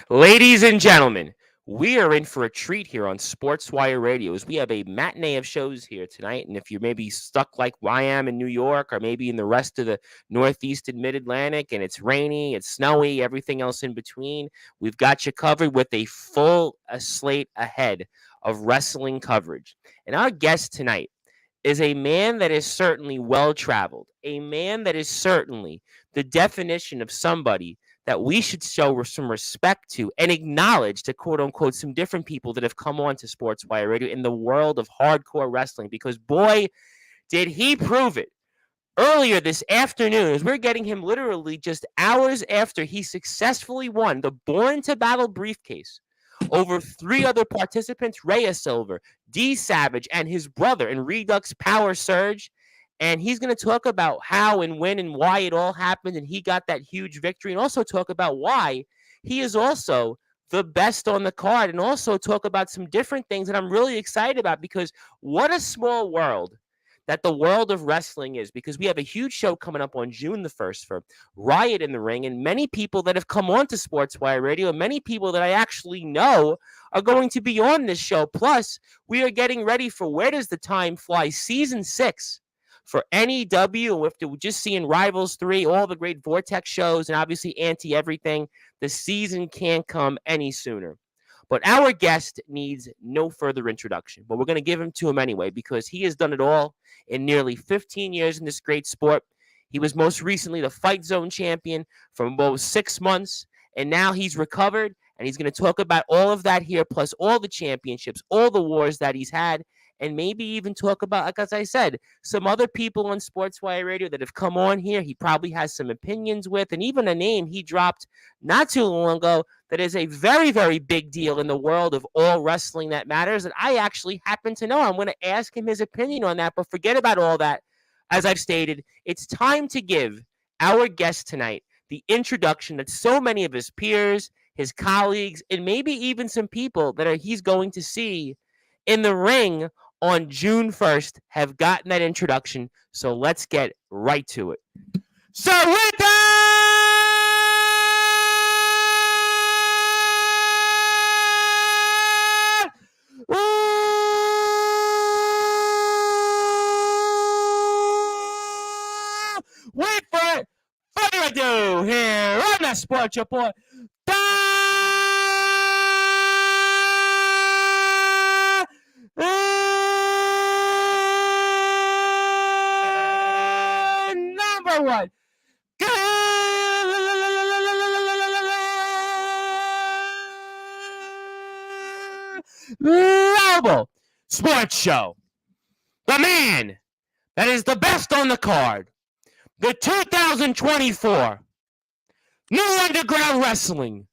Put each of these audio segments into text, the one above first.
Ladies and gentlemen, we are in for a treat here on Sportswire Radio as we have a matinee of shows here tonight. And if you're maybe stuck like I am in New York or maybe in the rest of the Northeast and Mid Atlantic and it's rainy, it's snowy, everything else in between, we've got you covered with a full slate ahead of wrestling coverage. And our guest tonight is a man that is certainly well traveled, a man that is certainly the definition of somebody that we should show some respect to and acknowledge to quote unquote some different people that have come on to Sports Wire Radio in the world of hardcore wrestling because boy, did he prove it. Earlier this afternoon, as we're getting him literally just hours after he successfully won the Born to Battle briefcase over three other participants, Rhea Silver, D Savage, and his brother in Redux Power Surge. And he's going to talk about how and when and why it all happened. And he got that huge victory. And also talk about why he is also the best on the card. And also talk about some different things that I'm really excited about because what a small world that the world of wrestling is, because we have a huge show coming up on June the 1st for Riot in the Ring, and many people that have come on to Sportswire Radio, and many people that I actually know are going to be on this show. Plus, we are getting ready for Where Does the Time Fly Season 6 for NEW, with just seeing Rivals 3, all the great Vortex shows, and obviously Anti-Everything. The season can't come any sooner. But our guest needs no further introduction, but we're going to give him to him anyway because he has done it all in nearly 15 years in this great sport. He was most recently the Fight Zone champion for about 6 months, and now he's recovered, and he's going to talk about all of that here, plus all the championships, all the wars that he's had, and maybe even talk about, like as I said, some other people on Sportswire Radio that have come on here. He probably has some opinions with, and even a name he dropped not too long ago that is a very, very big deal in the world of all wrestling that matters that I actually happen to know. I'm going to ask him his opinion on that, but forget about all that. As I've stated, it's time to give our guest tonight the introduction that so many of his peers, his colleagues, and maybe even some people that he's going to see in the ring on June 1st have gotten that introduction. So let's get right to it. So with that, wait for it. Further ado here on the Sports Report. Number one. Global Sports Show. The man that is the best on the card. The 2024 New Underground Wrestling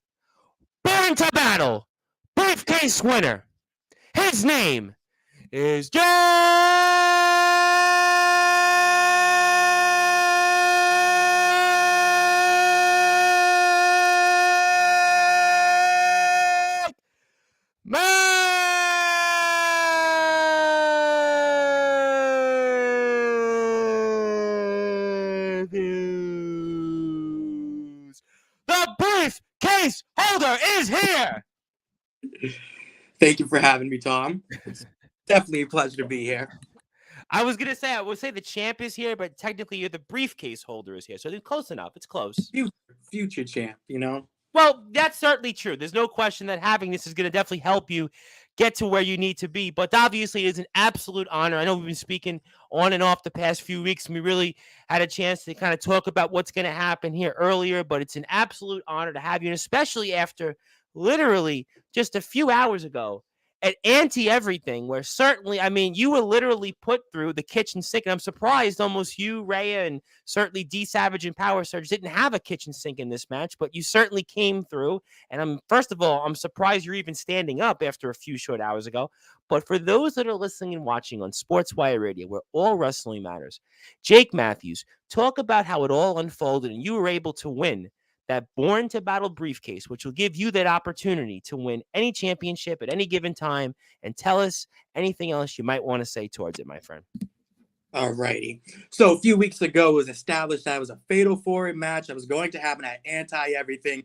Born to Battle briefcase winner. His name is Jack Matthews. The briefcase holder is here. Thank you for having me, Tom. It's definitely a pleasure to be here. I would say the champ is here, but technically you're the briefcase holder is here. So it's close enough. It's close. Future champ, you know? Well, that's certainly true. There's no question that having this is going to definitely help you get to where you need to be. But obviously, it's an absolute honor. I know we've been speaking on and off the past few weeks, and we really had a chance to kind of talk about what's going to happen here earlier. But it's an absolute honor to have you, and especially after literally just a few hours ago at Anti-Everything, where certainly, I mean, you were literally put through the kitchen sink. And I'm surprised almost you, Rhea, and certainly D Savage and Power Surge didn't have a kitchen sink in this match, but you certainly came through. And first of all, I'm surprised you're even standing up after a few short hours ago. But for those that are listening and watching on Sportswire Radio, where all wrestling matters, Jake Matthews, talk about how it all unfolded and you were able to win that Born to Battle briefcase, which will give you that opportunity to win any championship at any given time, and tell us anything else you might want to say towards it, my friend. All righty. So a few weeks ago, it was established that it was a Fatal 4-Way match that was going to happen at Anti-Everything.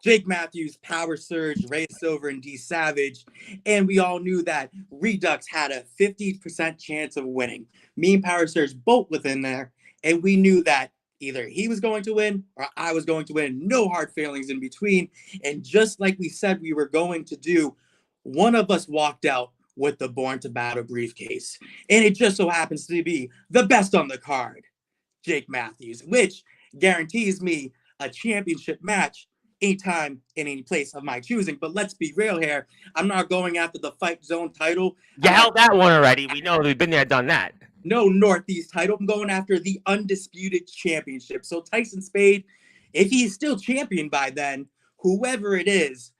Jake Matthews, Power Surge, Ray Silver, and D Savage. And we all knew that Redux had a 50% chance of winning. Me and Power Surge both within there. And we knew that either he was going to win or I was going to win. No hard feelings in between. And just like we said we were going to do, one of us walked out with the Born to Battle briefcase. And it just so happens to be the best on the card, Jake Matthews, which guarantees me a championship match anytime in any place of my choosing. But let's be real here. I'm not going after the Fight Zone title. You held that one already. We know we've been there, done that. No Northeast title. I'm going after the Undisputed Championship. So Tyson Spade, if he's still champion by then, whoever it is,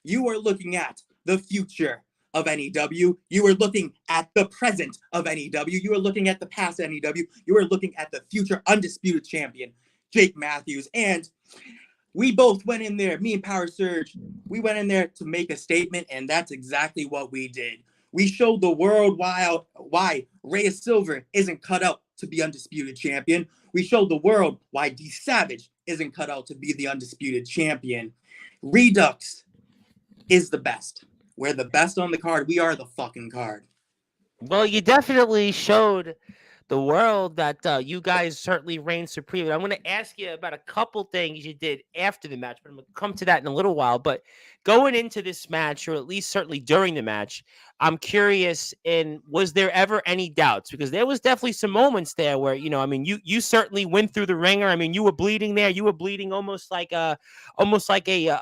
you are looking at the future of NEW. You are looking at the present of NEW. You are looking at the past NEW. You are looking at the future Undisputed Champion, Jake Matthews. And we both went in there, me and Power Surge, we went in there to make a statement, and that's exactly what we did. We showed the world why Ray Silver isn't cut out to be Undisputed Champion. We showed the world why D Savage isn't cut out to be the Undisputed Champion. Redux is the best. We're the best on the card. We are the fucking card. Well, you definitely showed the world that you guys certainly reigned supreme. I'm going to ask you about a couple things you did after the match, but I'm going to come to that in a little while. But going into this match, or at least certainly during the match, I'm curious, was there ever any doubts? Because there was definitely some moments there where, I mean, you certainly went through the ringer. I mean, you were bleeding there. You were bleeding almost like a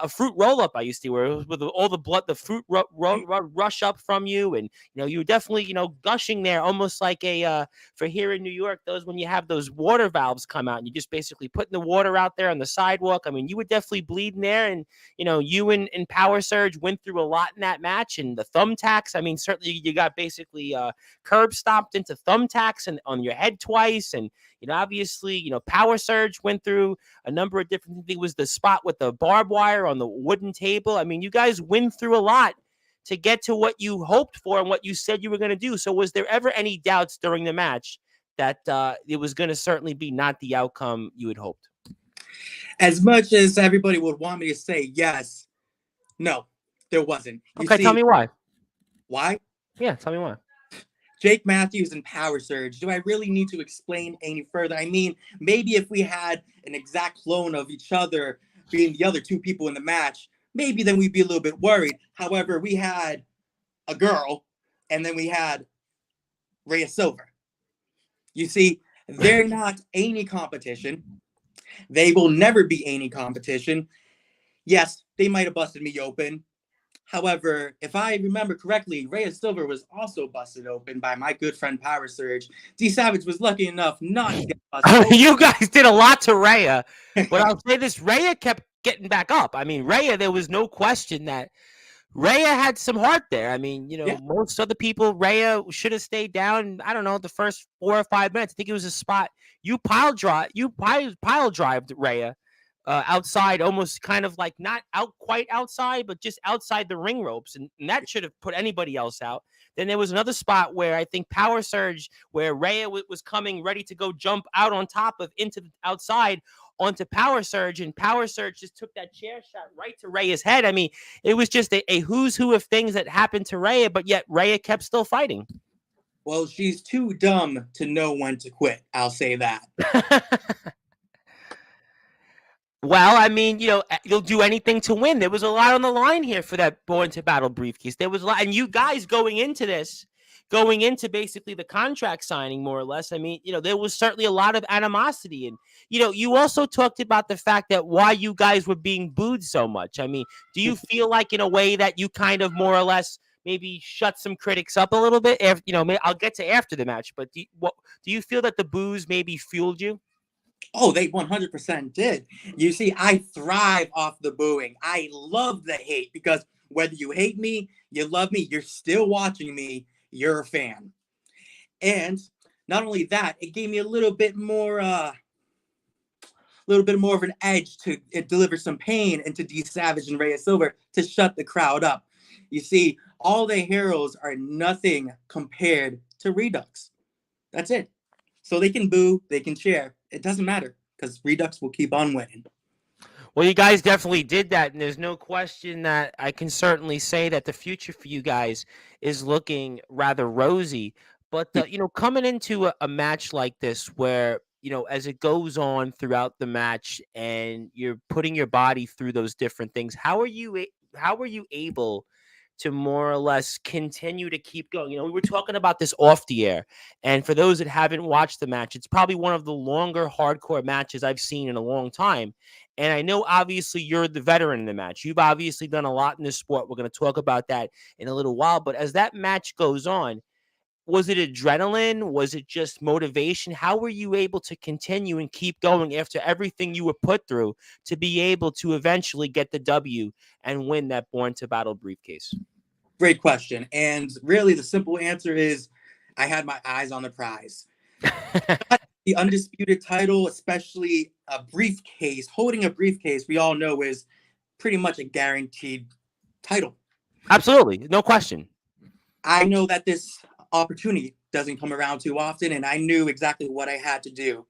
fruit roll up. I used to, where it was with all the blood, the fruit rush up from you, and you were definitely gushing there, almost like for here in New York, those when you have those water valves come out, and you just basically putting the water out there on the sidewalk. I mean, you were definitely bleeding there, and you and Power Surge went through a lot in that match, and the thumbtacks. I mean, certainly you got basically curb stomped into thumbtacks and on your head twice, and obviously Power Surge went through a number of different things. It was the spot with the barbed wire on the wooden table. I mean, you guys went through a lot to get to what you hoped for and what you said you were going to do. So was there ever any doubts during the match that it was going to certainly be not the outcome you had hoped? As much as everybody would want me to say yes, no, there wasn't. Okay, tell me why. Why? Yeah, tell me why. Jake Matthews and Power Surge. Do I really need to explain any further? I mean, maybe if we had an exact clone of each other being the other two people in the match, maybe then we'd be a little bit worried. However, we had a girl, and then we had Rhea Silver. You see, they're not any competition. They will never be any competition. Yes, they might have busted me open. However, if I remember correctly, Rhea Silver was also busted open by my good friend Power Surge. D Savage was lucky enough not to get busted open. You guys did a lot to Rhea, but I'll say this: Rhea kept getting back up. I mean, Rhea, there was no question that Rhea had some heart there. I mean, most other people, Rhea should have stayed down. I don't know, the first 4 or 5 minutes. I think it was a spot you pile drived Rhea outside, almost kind of like not quite outside, but just outside the ring ropes, and that should have put anybody else out. Then there was another spot where I think Power Surge, where Rhea was coming ready to go jump out on top of into the outside onto Power Surge, and Power Surge just took that chair shot right to Rhea's head. I mean, it was just a who's who of things that happened to Rhea, but yet Rhea kept still fighting. Well, she's too dumb to know when to quit. I'll say that. Well, I mean, you'll do anything to win. There was a lot on the line here for that Born to Battle briefcase. There was a lot, and you guys going into basically the contract signing, more or less. I mean, there was certainly a lot of animosity, and you also talked about the fact that why you guys were being booed so much. I mean, do you feel like in a way that you kind of more or less maybe shut some critics up a little bit? I'll get to after the match, but do you feel that the boos maybe fueled you? Oh, they 100% did. You see, I thrive off the booing. I love the hate because whether you hate me, you love me, you're still watching me, you're a fan. And not only that, it gave me a little bit more of an edge to deliver some pain into D Savage and Rhea Silver to shut the crowd up. You see, all the heroes are nothing compared to Redux. That's it. So they can boo, they can cheer. It doesn't matter because Redux will keep on winning. Well, you guys definitely did that, and there's no question that I can certainly say that the future for you guys is looking rather rosy. But coming into a match like this, where as it goes on throughout the match, and you're putting your body through those different things, how are you able to more or less continue to keep going? We were talking about this off the air, and for those that haven't watched the match, it's probably one of the longer hardcore matches I've seen in a long time. And I know obviously you're the veteran in the match. You've obviously done a lot in this sport. We're going to talk about that in a little while. But as that match goes on, was it adrenaline? Was it just motivation? How were you able to continue and keep going after everything you were put through to be able to eventually get the W and win that Born to Battle briefcase? Great question. And really, the simple answer is I had my eyes on the prize. The undisputed title, especially a briefcase, holding a briefcase, we all know is pretty much a guaranteed title. Absolutely. No question. I know that this opportunity doesn't come around too often, and I knew exactly what I had to do.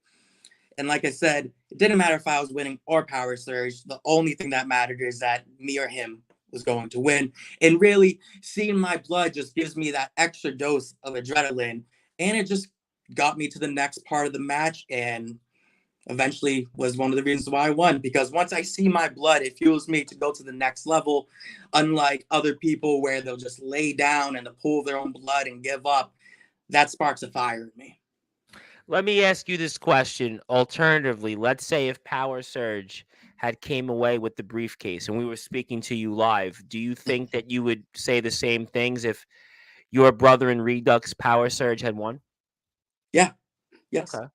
And like I said, it didn't matter if I was winning or Power Surge. The only thing that mattered is that me or him was going to win. And really, seeing my blood just gives me that extra dose of adrenaline. And it just got me to the next part of the match, and eventually was one of the reasons why I won. Because once I see my blood, it fuels me to go to the next level. Unlike other people where they'll just lay down and they'll pull their own blood and give up, that sparks a fire in me. Let me ask you this question. Alternatively, let's say if Power Surge had came away with the briefcase and we were speaking to you live, do you think that you would say the same things if your brother in Redux Power Surge had won? Yeah. Yes. Okay.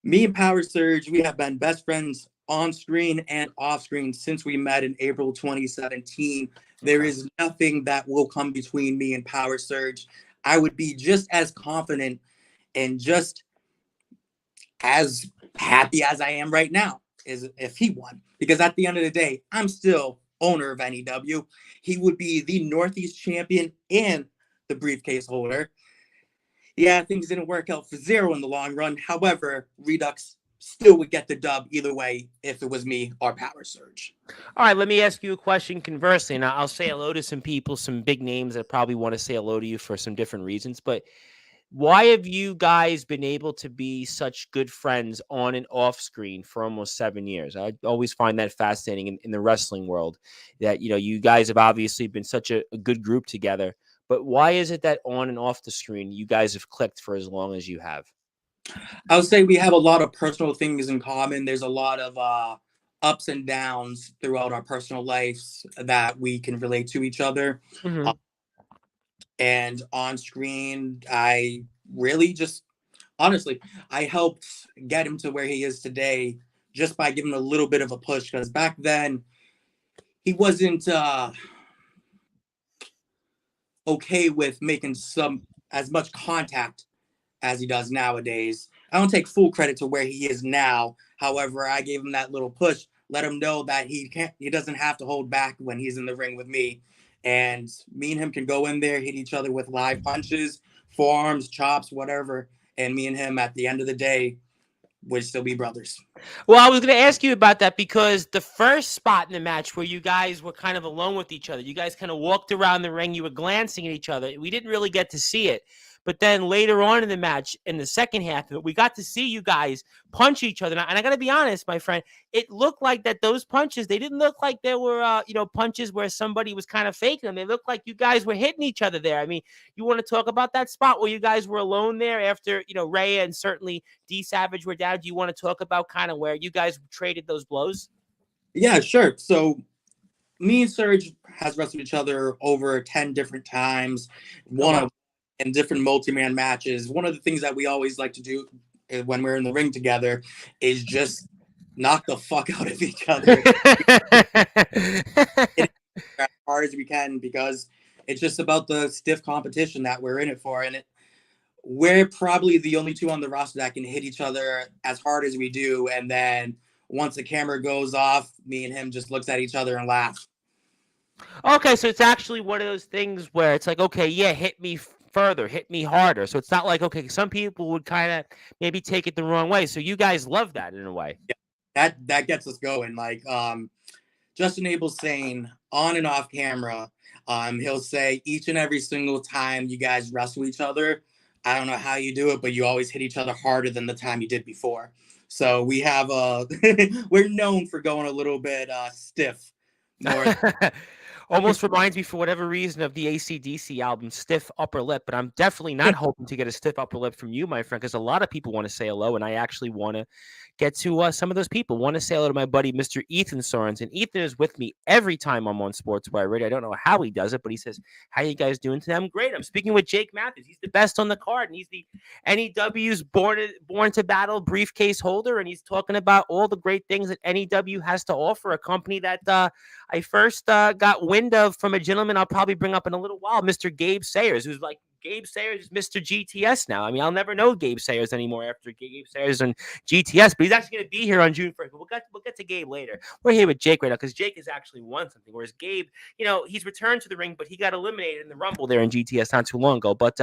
Me and Power Surge, we have been best friends on screen and off screen since we met in April 2017. There Okay. is nothing that will come between me and Power Surge. I would be just as confident and just as happy as I am right now is if he won. Because at the end of the day, I'm still owner of NEW. He would be the Northeast champion and the briefcase holder. Yeah, things didn't work out for Zero in the long run. However, Redux still would get the dub either way if it was me or Power Surge. All right, let me ask you a question conversely, and I'll say hello to some people, some big names that probably want to say hello to you for some different reasons. But why have you guys been able to be such good friends on and off screen for almost 7 years? I always find that fascinating in the wrestling world that, you guys have obviously been such a good group together. But why is it that on and off the screen, you guys have clicked for as long as you have? I would say we have a lot of personal things in common. There's a lot of ups and downs throughout our personal lives that we can relate to each other. Mm-hmm. And on screen, I really just, honestly, I helped get him to where he is today just by giving him a little bit of a push. Because back then, he wasn't okay with making as much contact as he does nowadays. I don't take full credit to where he is now. However, I gave him that little push, let him know that he doesn't have to hold back when he's in the ring with me. And me and him can go in there, hit each other with live punches, forearms, chops, whatever. And me and him at the end of the day would still be brothers. Well, I was going to ask you about that because the first spot in the match where you guys were kind of alone with each other, you guys kind of walked around the ring, you were glancing at each other. We didn't really get to see it. But then later on in the match, in the second half of it, we got to see you guys punch each other. And I got to be honest, my friend, it looked like that those punches, they didn't look like there were, punches where somebody was kind of faking them. They looked like you guys were hitting each other there. I mean, you want to talk about that spot where you guys were alone there after, Rhea and certainly D Savage were down? Do you want to talk about kind of where you guys traded those blows? Yeah, sure. So me and Surge has wrestled each other over 10 different times. In different multi-man matches. One of the things that we always like to do when we're in the ring together is just knock the fuck out of each other as hard as we can, because it's just about the stiff competition that we're in it for. And we're probably the only two on the roster that can hit each other as hard as we do. And then once the camera goes off, me and him just looks at each other and laugh. Okay, so it's actually one of those things where it's like, okay, yeah, hit me further, hit me harder. So it's not like, okay, some people would kind of maybe take it the wrong way. So you guys love that in a way. that gets us going. Like Justin Abel's saying on and off camera, he'll say each and every single time you guys wrestle each other, I don't know how you do it, but you always hit each other harder than the time you did before. So we have we're known for going a little bit stiff more. Almost reminds me, for whatever reason, of the AC/DC album Stiff Upper Lip, but I'm definitely not hoping to get a stiff upper lip from you, my friend, because a lot of people want to say hello, and I actually want to get to some of those people. Want to say hello to my buddy, Mr. Ethan Sorens, and Ethan is with me every time I'm on Sportswire Radio. I don't know how he does it, but he says, "How you guys doing today?" I'm great. I'm speaking with Jake Matthews. He's the best on the card, and he's the NEW's born to battle briefcase holder, and he's talking about all the great things that NEW has to offer. A company that I first got wind of from a gentleman I'll probably bring up in a little while, Mr. Gabe Sayers, who's like, Gabe Sayers is Mr. GTS now. I mean, I'll never know Gabe Sayers anymore after Gabe Sayers and GTS, but he's actually going to be here on June 1st. But we'll get to Gabe later. We're here with Jake right now because Jake has actually won something, whereas Gabe, he's returned to the ring, but he got eliminated in the Rumble there in GTS not too long ago. But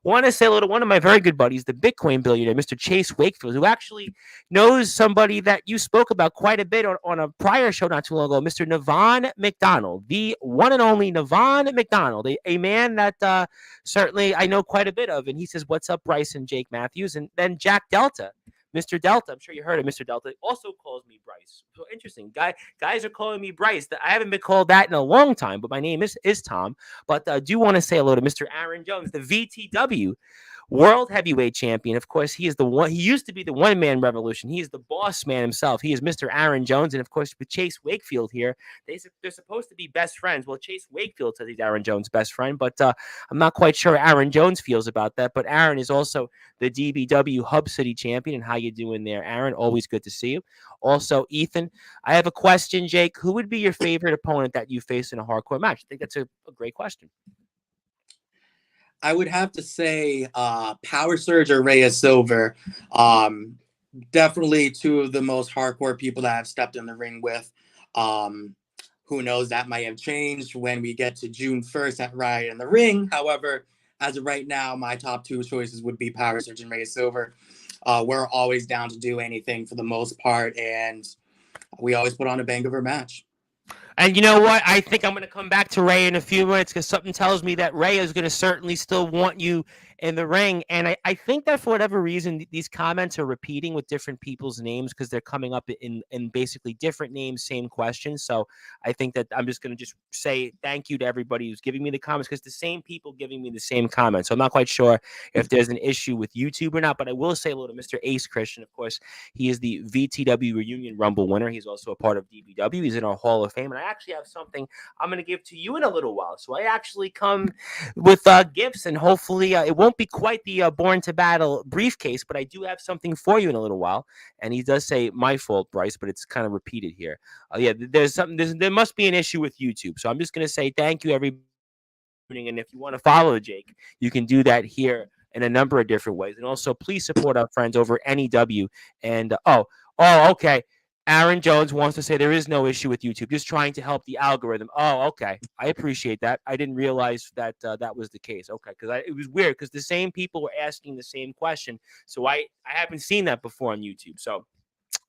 want to say hello to one of my very good buddies, the Bitcoin billionaire, Mr. Chase Wakefield, who actually knows somebody that you spoke about quite a bit on a prior show not too long ago, Mr. Navon McDonald, the one and only Navon McDonald, a man that certainly I know quite a bit of. And he says, "What's up, Bryce and Jake Matthews?" And then Jack Delta, Mr. Delta, I'm sure you heard of Mr. Delta, also calls me Bryce. So interesting. Guys are calling me Bryce. I haven't been called that in a long time, but my name is Tom. But I do want to say hello to Mr. Aaron Jones, the VTW World Heavyweight Champion. Of course, he is the one. He used to be the one-man revolution. He is the boss man himself. He is Mr. Aaron Jones. And of course, with Chase Wakefield here, they're supposed to be best friends. Well, Chase Wakefield says he's Aaron Jones' best friend, but I'm not quite sure how Aaron Jones feels about that. But Aaron is also the DBW Hub City champion. And how you doing there, Aaron? Always good to see you. Also, Ethan, I have a question, Jake. Who would be your favorite opponent that you face in a hardcore match? I think that's a great question. I would have to say Power Surge or Rhea Silver. Definitely two of the most hardcore people that I've stepped in the ring with. Who knows, that might have changed when we get to June 1st at Riot in the Ring. However, as of right now, my top two choices would be Power Surge and Rhea Silver. We're always down to do anything for the most part, and we always put on a bang of a match. And you know what? I think I'm going to come back to Ray in a few minutes because something tells me that Ray is going to certainly still want you in the ring. And I think that for whatever reason, these comments are repeating with different people's names because they're coming up in basically different names, same questions. So I think that I'm just going to just say thank you to everybody who's giving me the comments because the same people giving me the same comments. So I'm not quite sure if there's an issue with YouTube or not, but I will say hello to Mr. Ace Christian. Of course, he is the VTW Reunion Rumble winner. He's also a part of DBW. He's in our Hall of Fame. And I actually have something I'm going to give to you in a little while. So I actually come with gifts, and hopefully it won't be quite the Born to Battle briefcase, but I do have something for you in a little while. And he does say, "My fault, Bryce," but it's kind of repeated here. There's something. There must be an issue with YouTube. So I'm just going to say thank you, everybody. And if you want to follow Jake, you can do that here in a number of different ways. And also, please support our friends over at NEW. And okay. Aaron Jones wants to say there is no issue with YouTube, just trying to help the algorithm. Oh, okay. I appreciate that. I didn't realize that that was the case. Okay, because it was weird because the same people were asking the same question. So I haven't seen that before on YouTube. So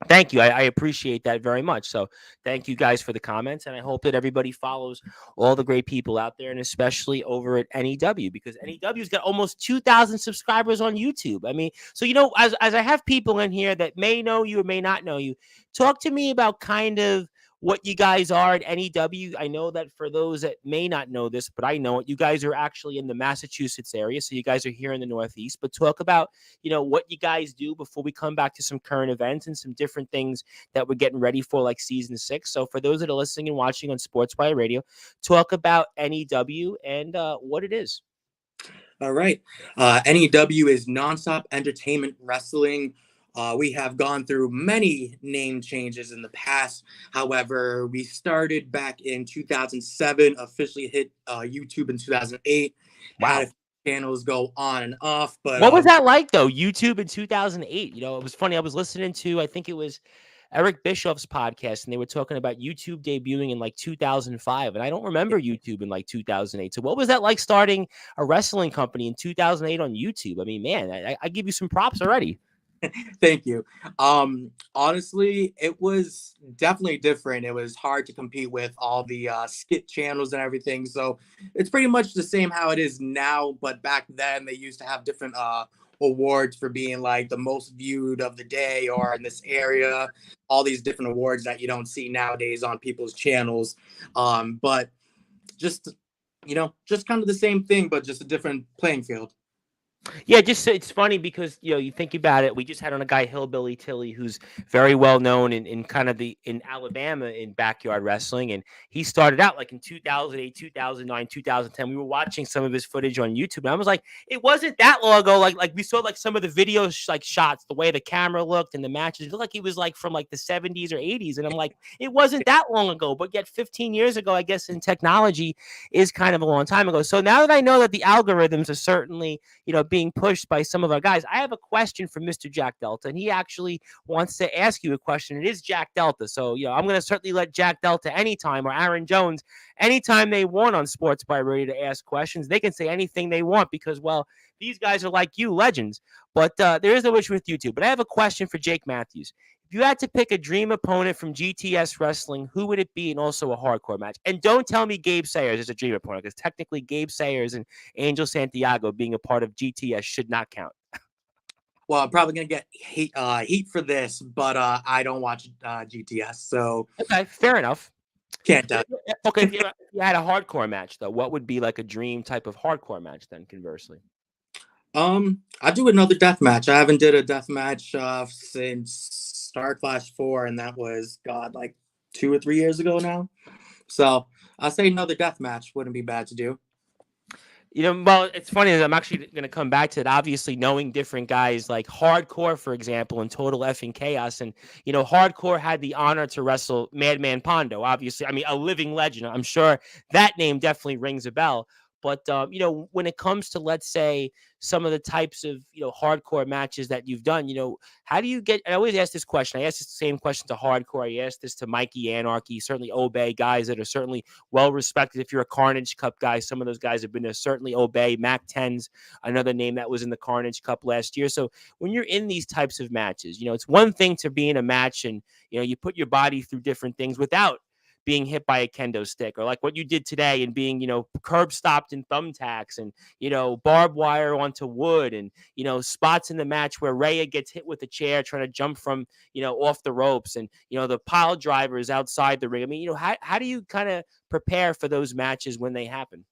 thank you. I appreciate that very much. So thank you guys for the comments. And I hope that everybody follows all the great people out there, and especially over at NEW, because NEW's got almost 2,000 subscribers on YouTube. I mean, so, as I have people in here that may know you or may not know you, talk to me about kind of what you guys are at NEW. I know that for those that may not know this, but I know it, you guys are actually in the Massachusetts area. So you guys are here in the Northeast, but talk about, what you guys do before we come back to some current events and some different things that we're getting ready for, like season 6. So for those that are listening and watching on Sportswire Radio, talk about NEW and what it is. All right. NEW is Nonstop Entertainment Wrestling. We have gone through many name changes in the past. However, we started back in 2007, officially hit YouTube in 2008. Wow. Had channels go on and off. But what was that like, though? YouTube in 2008? It was funny. I was listening to, I think it was Eric Bischoff's podcast, and they were talking about YouTube debuting in like 2005. And I don't remember YouTube in like 2008. So what was that like starting a wrestling company in 2008 on YouTube? I mean, man, I give you some props already. Thank you. Honestly, it was definitely different. It was hard to compete with all the skit channels and everything. So it's pretty much the same how it is now, but back then they used to have different awards for being like the most viewed of the day or in this area, all these different awards that you don't see nowadays on people's channels. But just just kind of the same thing, but just a different playing field. Yeah, just it's funny because you think about it. We just had on a guy Hillbilly Tilly who's very well known in kind of the in Alabama in backyard wrestling, and he started out like in 2008, 2009, 2010. We were watching some of his footage on YouTube, and I was like, it wasn't that long ago. Like we saw like some of the videos, like shots, the way the camera looked and the matches. It looked like he was like from like the 70s or 80s, and I'm like, it wasn't that long ago. But yet 15 years ago, I guess in technology is kind of a long time ago. So now that I know that the algorithms are certainly being pushed by some of our guys. I have a question for Mr. Jack Delta, and he actually wants to ask you a question. It is Jack Delta. So, I'm going to certainly let Jack Delta anytime or Aaron Jones anytime they want on Sportswire Radio to ask questions. They can say anything they want because, well, these guys are like you, legends. But there is no issue with YouTube. But I have a question for Jake Matthews. If you had to pick a dream opponent from GTS Wrestling, who would it be, and also a hardcore match? And don't tell me Gabe Sayers is a dream opponent, because technically Gabe Sayers and Angel Santiago being a part of GTS should not count. Well, I'm probably gonna get heat for this, but I don't watch GTS, so Okay, fair enough. can't tell. Okay, if you had a hardcore match, though, what would be like a dream type of hardcore match then, conversely? I do another death match. I haven't did a death match since Star Clash 4, and that was like 2 or 3 years ago now. So I'll say another death match wouldn't be bad to do. Well, it's funny that I'm actually going to come back to it. Obviously, knowing different guys like Hardcore, for example, and Total Effing Chaos. And, Hardcore had the honor to wrestle Madman Pondo, obviously. I mean, a living legend. I'm sure that name definitely rings a bell. But, when it comes to, let's say, some of the types of, hardcore matches that you've done, how do you get, I always ask this question. I ask the same question to Hardcore. I ask this to Mikey Anarchy, certainly Obey, guys that are certainly well respected. If you're a Carnage Cup guy, some of those guys have been there. Certainly Obey, Mac 10's another name that was in the Carnage Cup last year. So when you're in these types of matches, it's one thing to be in a match and, you put your body through different things without being hit by a kendo stick, or like what you did today and being, curb stopped in thumbtacks and, barbed wire onto wood and, spots in the match where Rhea gets hit with a chair trying to jump from, off the ropes and, the pile drivers outside the ring. I mean, how do you kind of prepare for those matches when they happen?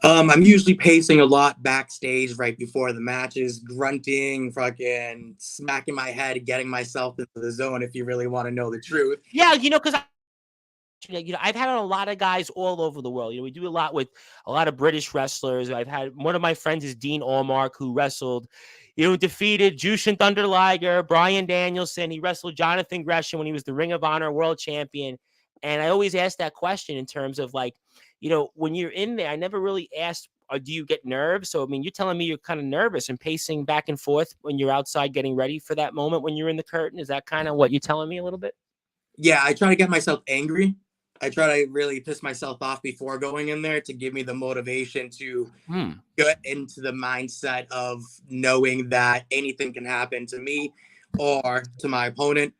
I'm usually pacing a lot backstage right before the matches, grunting, fucking smacking my head, getting myself into the zone if you really want to know the truth. Yeah, because I've had a lot of guys all over the world. We do a lot with a lot of British wrestlers. I've had one of my friends is Dean Allmark, who wrestled, defeated Jushin Thunder Liger, Bryan Danielson. He wrestled Jonathan Gresham when he was the Ring of Honor world champion. And I always ask that question in terms of like, when you're in there, I never really asked, do you get nerves? So, I mean, you're telling me you're kind of nervous and pacing back and forth when you're outside getting ready for that moment when you're in the curtain. Is that kind of what you're telling me a little bit? Yeah, I try to get myself angry. I try to really piss myself off before going in there to give me the motivation to get into the mindset of knowing that anything can happen to me or to my opponent,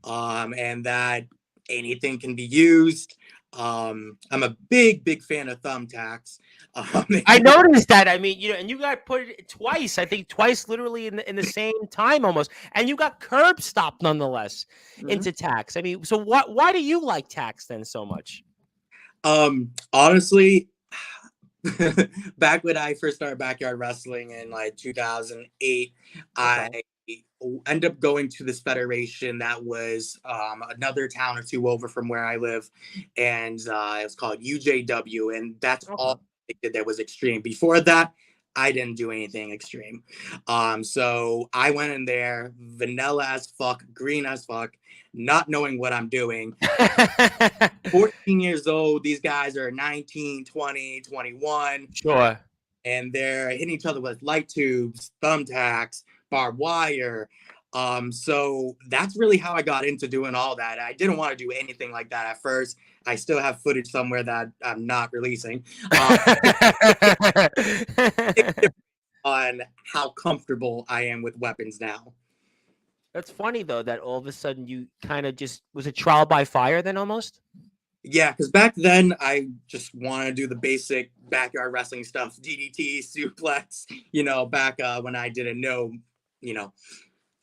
and that anything can be used. I'm a big fan of thumbtacks. I noticed that. I mean, and you got put it twice. I think twice, literally in the same time almost, and you got curb stopped nonetheless into tacks. I mean, so why do you like tacks then so much? Honestly, back when I first started backyard wrestling in like 2008, okay. I ended up going to this federation that was another town or two over from where I live, and it was called UJW, and that's all I did that was extreme. Before that, I didn't do anything extreme. So I went in there vanilla as fuck, green as fuck, not knowing what I'm doing. 14 years old, these guys are 19, 20, 21. Sure. And they're hitting each other with light tubes, thumbtacks, barbed wire. So that's really how I got into doing all that. I didn't want to do anything like that at first. I still have footage somewhere that I'm not releasing. on how comfortable I am with weapons now. That's funny though that all of a sudden you kind of just was a trial by fire then almost. Yeah, because back then I just want to do the basic backyard wrestling stuff, DDT, suplex, back when I didn't know, you know,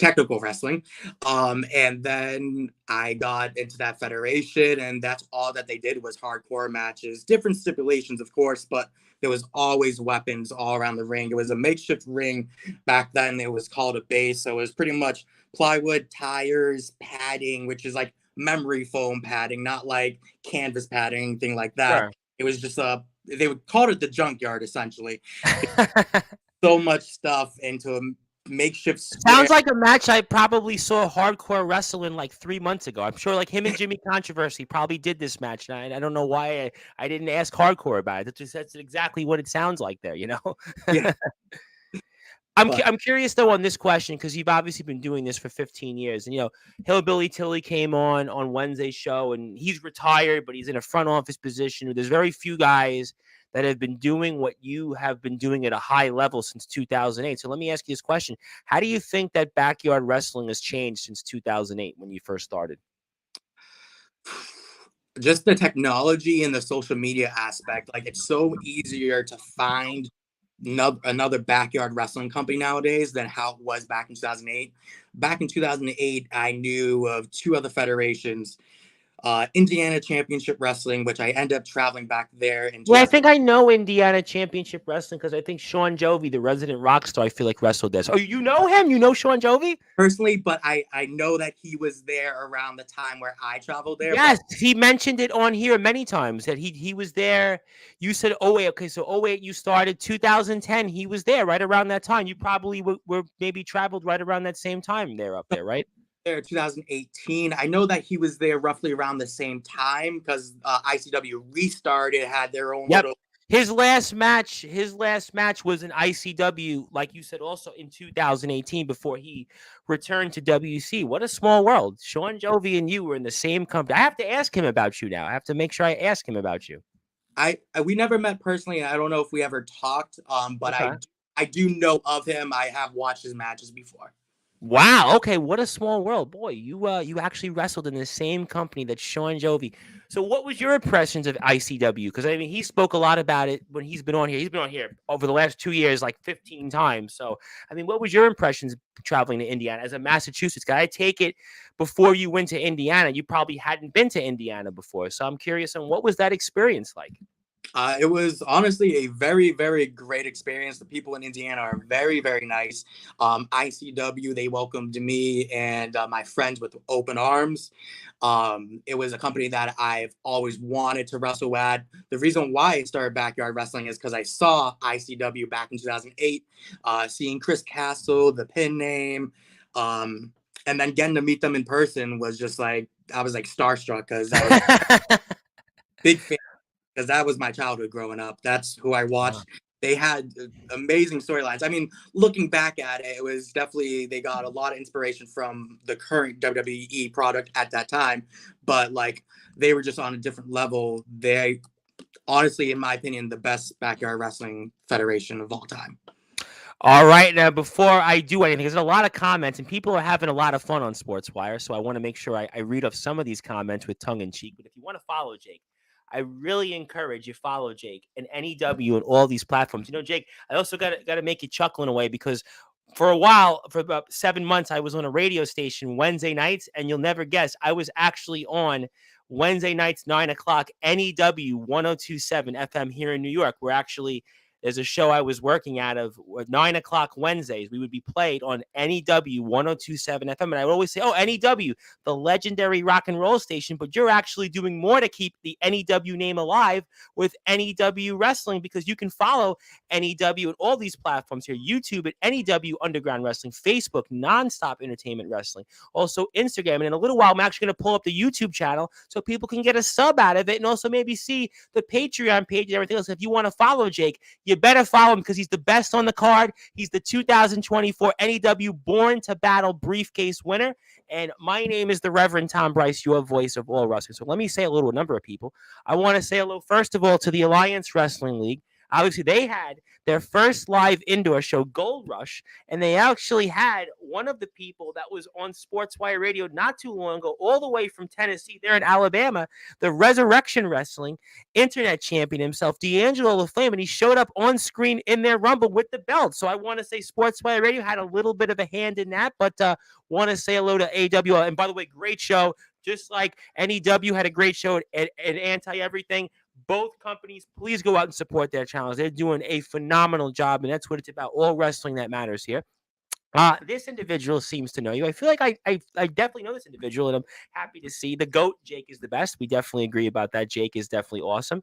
technical wrestling. And then I got into that federation, and that's all that they did was hardcore matches, different stipulations, of course, but there was always weapons all around the ring. It was a makeshift ring back then. It was called a base, so it was pretty much plywood, tires, padding, which is like memory foam padding, not like canvas padding, anything like that. Sure. It was just they would call it the junkyard essentially. So much stuff into a makeshift square. Sounds like a match I probably saw hardcore wrestling like 3 months ago. I'm sure like him and Jimmy Controversy probably did this match. And I don't know why I didn't ask hardcore about it. That's exactly what it sounds like there, Yeah, but I'm curious though on this question because you've obviously been doing this for 15 years, and Hillbilly Tilly came on Wednesday's show, and he's retired, but he's in a front office position. There's very few guys that have been doing what you have been doing at a high level since 2008. So let me ask you this question: how do you think that backyard wrestling has changed since 2008 when you first started? just the technology and the social media aspect, like it's so easier to find another backyard wrestling company nowadays than how it was back in 2008. Back in 2008, I knew of two other federations, Indiana Championship Wrestling, which I ended up traveling back there in Yeah, I 2000. think I know Indiana Championship Wrestling because I think Sean Jovi, the resident rock star, I feel like wrestled this. Oh, you know him? You know Sean Jovi? Personally, but I know that he was there around the time where I traveled there. But Yes, he mentioned it on here many times that he was there. You said, oh wait, okay, so 08 you started 2010. He was there right around that time. You probably were maybe traveled right around that same time there up there, right? there 2018. I know that he was there roughly around the same time because ICW restarted, had their own Yep. little. His last match was an ICW, like you said, also in 2018 before he returned to WC. What a small world. Sean Jovi and you were in the same company. I have to ask him about you now. I have to make sure I ask him about you. We never met personally, and I don't know if we ever talked. But Okay. I do know of him. I have watched his matches before. Wow. Okay. What a small world, boy. You actually wrestled in the same company that Sean Jovi. So, what was your impressions of ICW? Because I mean, he spoke a lot about it when he's been on here. He's been on here over the last 2 years, like 15 times. So, I mean, what was your impressions traveling to Indiana as a Massachusetts guy? I take it before you went to Indiana, you probably hadn't been to Indiana before. So, I'm curious on what was that experience like? It was honestly a very, very great experience. The people in Indiana are very, very nice. ICW, they welcomed me and my friends with open arms. It was a company that I've always wanted to wrestle at. The reason why I started backyard wrestling is because I saw ICW back in 2008, seeing Chris Castle, the pin name, and then getting to meet them in person was just like, I was like starstruck because I was big fan because that was my childhood growing up. That's who I watched. They had amazing storylines. I mean, looking back at it, it was definitely, they got a lot of inspiration from the current WWE product at that time, but like they were just on a different level. They honestly, in my opinion, the best backyard wrestling federation of all time. All right. Now, before I do anything, there's a lot of comments, and people are having a lot of fun on Sportswire. So I want to make sure I read off some of these comments with tongue in cheek. But if you want to follow Jake, I really encourage you follow Jake and NEW and all these platforms. Jake, I also got to make you chuckle in a way because for a while, for about 7 months, I was on a radio station Wednesday nights, and you'll never guess, I was actually on Wednesday nights, 9 o'clock, NEW 1027 FM here in New York. We're actually there's a show I was working out of 9 o'clock Wednesdays. We would be played on NEW 1027 FM. And I would always say, oh, NEW, the legendary rock and roll station. But you're actually doing more to keep the NEW name alive with NEW Wrestling because you can follow NEW at all these platforms here. YouTube at NEW Underground Wrestling, Facebook, Nonstop Entertainment Wrestling, also Instagram. And in a little while, I'm actually going to pull up the YouTube channel so people can get a sub out of it and also maybe see the Patreon page and everything else. If you want to follow Jake, you better follow him because he's the best on the card. He's the 2024 NEW Born to Battle briefcase winner. And my name is the Reverend Tom Bryce, your voice of all wrestling. So let me say hello to a number of people. I want to say hello, first of all, to the Alliance Wrestling League. Obviously, they had their first live indoor show, Gold Rush, and they actually had one of the people that was on Sportswire Radio not too long ago, all the way from Tennessee, there in Alabama, the Resurrection Wrestling internet champion himself, D'Angelo LaFlame, and he showed up on screen in their Rumble with the belt. So I want to say Sportswire Radio had a little bit of a hand in that, but want to say hello to AWL. And by the way, great show. Just like NEW had a great show at Anti Everything. Both companies, please go out and support their channels. They're doing a phenomenal job, and that's what it's about. All wrestling that matters here. This individual seems to know you. I feel like I definitely know this individual, and I'm happy to see the GOAT. Jake is the best. We definitely agree about that. Jake is definitely awesome.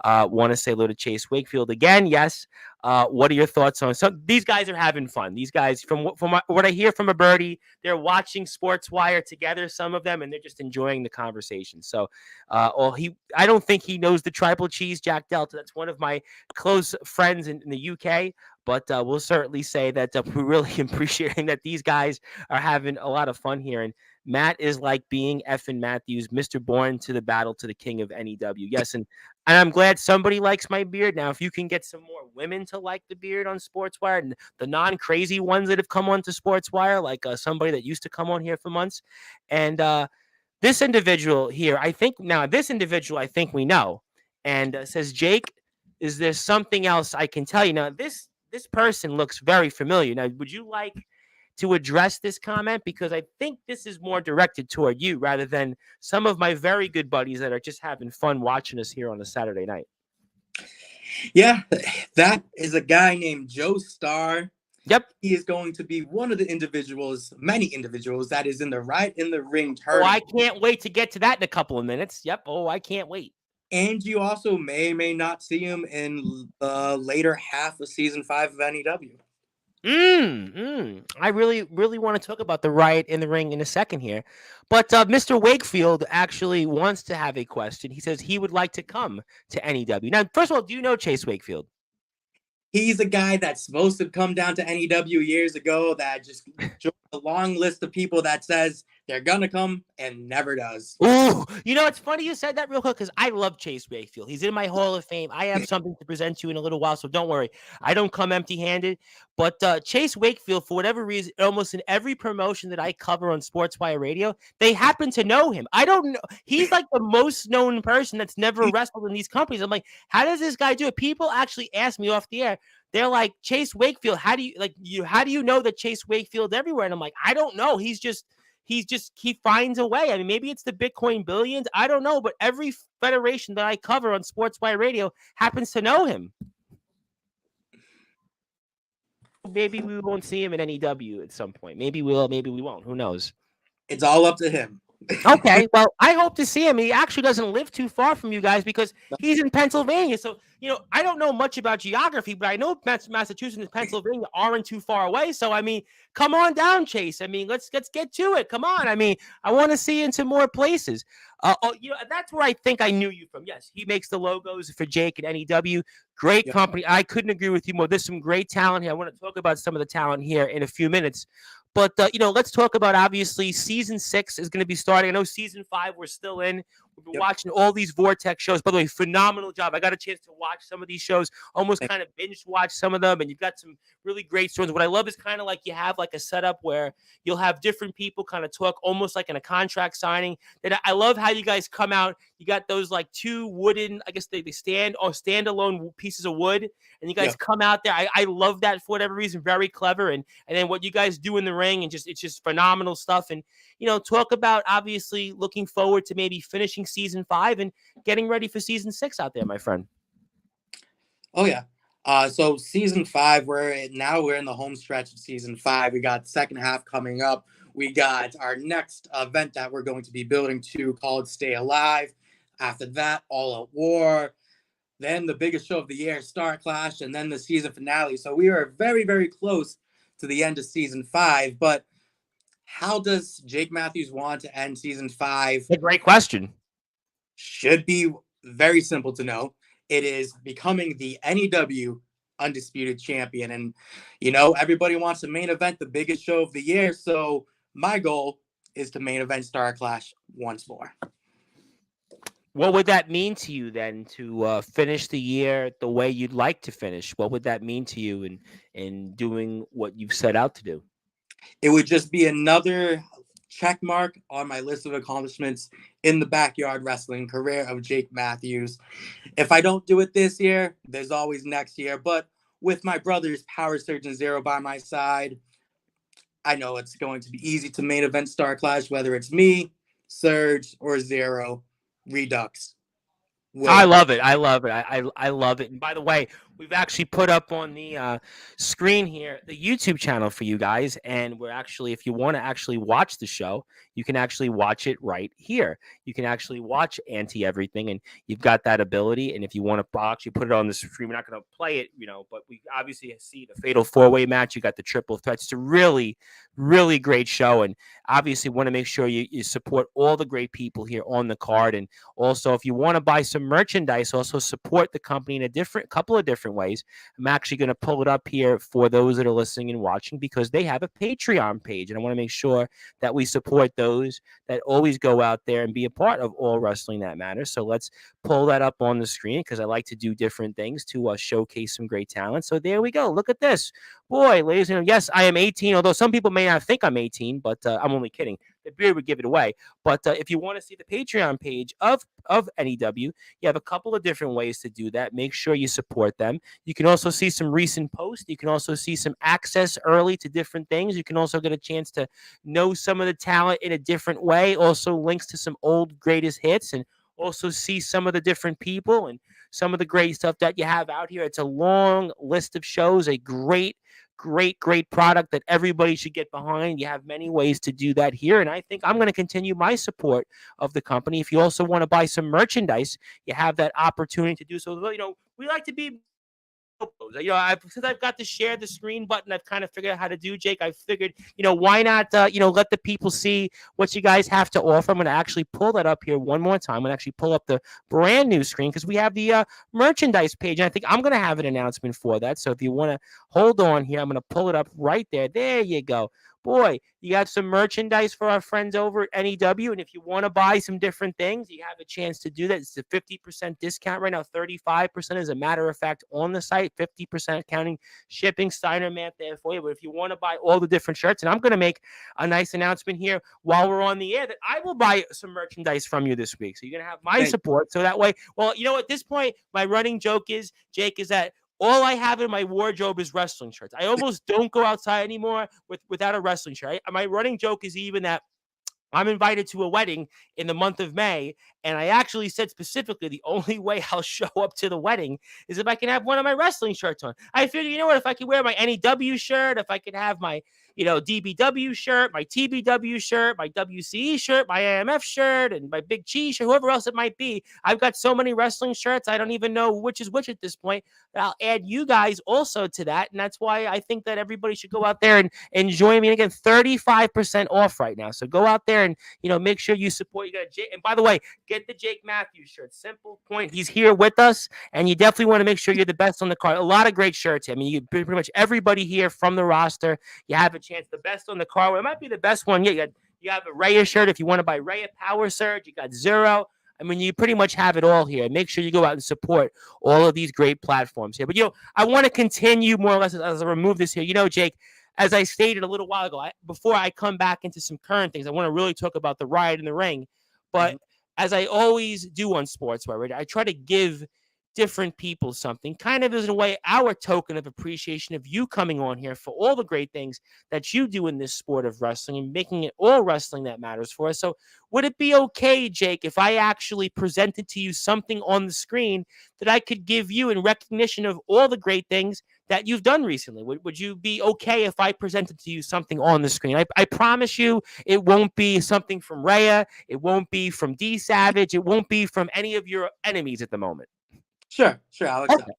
Want to say hello to Chase Wakefield again. Yes. What are your thoughts on some? These guys are having fun. These guys, from what I hear from a birdie, they're watching Sportswire together. Some of them, and they're just enjoying the conversation. So, I don't think he knows the Triple Cheese Jack Delta. That's one of my close friends in the UK. But we'll certainly say that we're really appreciating that these guys are having a lot of fun here. And Matt is like being Effin Matthews, Mr. Born to the battle to the king of NEW. Yes, and I'm glad somebody likes my beard. Now, if you can get some more women to like the beard on Sportswire, and the non-crazy ones that have come on to Sportswire, like somebody that used to come on here for months. And this individual here, I think we know. And says, Jake, is there something else I can tell you? Now, this person looks very familiar. Now, would you like to address this comment? Because I think this is more directed toward you rather than some of my very good buddies that are just having fun watching us here on a Saturday night. Yeah, that is a guy named Joe Starr. Yep. He is going to be one of the many individuals that is in the ring tournament. Oh, I can't wait to get to that in a couple of minutes. Yep. Oh, I can't wait. And you also may not see him in the later half of season 5 of NEW. I really want to talk about the riot in the ring in a second here. But Mr. Wakefield actually wants to have a question. He says he would like to come to NEW. Now, first of all, do you know Chase Wakefield? He's a guy that's supposed to come down to NEW years ago that just joined a long list of people that says they're going to come and never does. Ooh, it's funny you said that real quick because I love Chase Wakefield. He's in my Hall of Fame. I have something to present to you in a little while, so don't worry. I don't come empty-handed. But Chase Wakefield, for whatever reason, almost in every promotion that I cover on Sportswire Radio, they happen to know him. I don't know. He's like the most known person that's never wrestled in these companies. I'm like, how does this guy do it? People actually ask me off the air. They're like, Chase Wakefield, how do you know that Chase Wakefield's everywhere? And I'm like, I don't know. He finds a way. I mean, maybe it's the Bitcoin billions. I don't know, but every federation that I cover on Sportswire Radio happens to know him. Maybe we won't see him in NEW at some point. Maybe we will, maybe we won't. Who knows? It's all up to him. Okay, well, I hope to see him. He actually doesn't live too far from you guys because he's in Pennsylvania. So, I don't know much about geography, but I know Massachusetts and Pennsylvania aren't too far away. So, I mean, come on down, Chase. I mean, let's get to it. Come on. I mean, I want to see you into more places. That's where I think I knew you from. Yes, he makes the logos for Jake and NEW. Great company. I couldn't agree with you more. There's some great talent here. I want to talk about some of the talent here in a few minutes. But, let's talk about, obviously, Season 6 is going to be starting. I know Season 5 we're still in. We've been watching all these Vortex shows. By the way, phenomenal job. I got a chance to watch some of these shows, almost kind of binge watch some of them, and you've got some really great stories. What I love is kind of like you have like a setup where you'll have different people kind of talk almost like in a contract signing. And I love how you guys come out. You got those like two wooden, I guess they standalone pieces of wood, and you guys come out there. I love that for whatever reason. Very clever. And then what you guys do in the ring, and it's just phenomenal stuff. And talk about obviously looking forward to maybe finishing Season 5 and getting ready for Season 6 out there, my friend. Oh yeah. So Season 5, we're in the home stretch of Season 5. We got second half coming up. We got our next event that we're going to be building to called Stay Alive. After that, All Out War. Then the biggest show of the year, Star Clash, and then the season finale. So we are very, very close to the end of Season 5. But how does Jake Matthews want to end Season 5? A great question. Should be very simple to know. It is becoming the NEW Undisputed Champion. And, everybody wants to main event the biggest show of the year. So my goal is to main event Star Clash once more. What would that mean to you then to finish the year the way you'd like to finish? What would that mean to you in doing what you've set out to do? It would just be another check mark on my list of accomplishments in the backyard wrestling career of Jake Matthews. If I don't do it this year, there's always next year. But with my brother's Power Surgeon Zero by my side, I know it's going to be easy to main event Star Clash, whether it's me, Surge, or Zero. Redux I will. love it. I love it. I love it. And by the way, we've actually put up on the screen here the YouTube channel for you guys, and we're actually, if you want to actually watch the show, you can actually watch it right here. You can actually watch Anti Everything, and you've got that ability. And if you want to actually put it on the screen, we're not going to play it, but we obviously see the Fatal 4-Way match. You got the Triple Threats. It's a really, really great show, and obviously want to make sure you support all the great people here on the card. And also, if you want to buy some merchandise, also support the company in a couple of different ways. I'm actually going to pull it up here for those that are listening and watching because they have a Patreon page, and I want to make sure that we support those that always go out there and be a part of All Wrestling That Matters. So let's pull that up on the screen because I like to do different things to showcase some great talent. So there we go. Look at this. Boy, ladies and gentlemen, yes, I am 18, although some people may not think I'm 18, but I'm only kidding. The beard would give it away. But if you want to see the Patreon page of NEW, you have a couple of different ways to do that. Make sure you support them. You can also see some recent posts. You can also see some access early to different things. You can also get a chance to know some of the talent in a different way. Also links to some old greatest hits, and also see some of the different people and some of the great stuff that you have out here. It's a long list of shows, a great product that everybody should get behind. You have many ways to do that here, and I think I'm going to continue my support of the company. If you also want to buy some merchandise, you have that opportunity to do so. We like to be, since I've got to share the screen button, I've kind of figured out how to do, Jake. I figured, why not, let the people see what you guys have to offer. I'm going to actually pull that up here one more time. I'm going to actually pull up the brand new screen because we have the merchandise page. And I think I'm going to have an announcement for that. So if you want to hold on here, I'm going to pull it up right there. There you go. Boy, you got some merchandise for our friends over at NEW. And if you want to buy some different things, you have a chance to do that. It's a 50% discount right now, 35% as a matter of fact on the site, 50% counting shipping. Steiner math there for you. But if you want to buy all the different shirts, and I'm going to make a nice announcement here while we're on the air that I will buy some merchandise from you this week. So you're going to have my support. So that way, well, at this point, my running joke is, Jake, is that all I have in my wardrobe is wrestling shirts. I almost don't go outside anymore without a wrestling shirt. My running joke is even that I'm invited to a wedding in the month of May, and I actually said specifically the only way I'll show up to the wedding is if I can have one of my wrestling shirts on. I figured, if I could wear my NEW shirt, if I could have my, DBW shirt, my TBW shirt, my WCE shirt, my AMF shirt, and my Big Cheese shirt, whoever else it might be. I've got so many wrestling shirts, I don't even know which is which at this point. I'll add you guys also to that, and that's why I think that everybody should go out there and enjoy me. And again, 35% off right now. So go out there and make sure you support. You got Jake, and by the way, get the Jake Matthews shirt. Simple point. He's here with us, and you definitely want to make sure you're the best on the card. A lot of great shirts. I mean, you pretty much everybody here from the roster. You have a chance. The best on the card. Well, it might be the best one. Yeah, you have a Rhea shirt if you want to buy Rhea Power Surge. You got Zero. I mean, you pretty much have it all here. Make sure you go out and support all of these great platforms here. But, I want to continue more or less as I remove this here. Jake, as I stated a little while ago, before I come back into some current things, I want to really talk about the riot in the ring. But as I always do on Sportswire, I try to give different people something, kind of as in a way, our token of appreciation of you coming on here for all the great things that you do in this sport of wrestling and making it all wrestling that matters for us. So would it be okay, Jake, if I actually presented to you something on the screen that I could give you in recognition of all the great things that you've done recently? Would you be okay if I presented to you something on the screen? I promise you it won't be something from Rhea. It won't be from D Savage. It won't be from any of your enemies at the moment. Sure, I'll accept.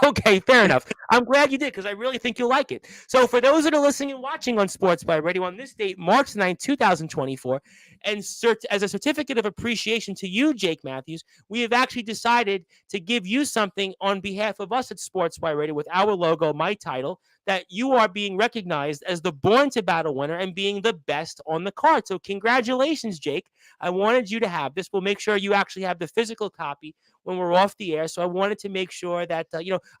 Okay, fair enough. I'm glad you did because I really think you'll like it. So for those that are listening and watching on Sportswire Radio on this date, March 9th, 2024, and as a certificate of appreciation to you, Jake Matthews, we have actually decided to give you something on behalf of us at Sportswire Radio with our logo, my title, that you are being recognized as the Born to Battle winner and being the best on the card. So congratulations, Jake. I wanted you to have this. We'll make sure you actually have the physical copy when we're off the air. So I wanted to make sure that,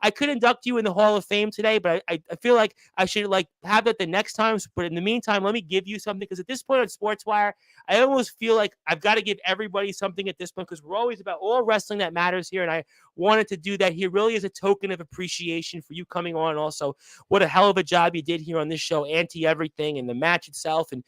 I could induct you in the Hall of Fame today, but I feel like I should have that the next time. But in the meantime, let me give you something, because at this point on Sportswire, I almost feel like I've got to give everybody something at this point, because we're always about all wrestling that matters here. And I wanted to do that here really as a token of appreciation for you coming on. And also, what a hell of a job you did here on this show, everything and the match itself. And,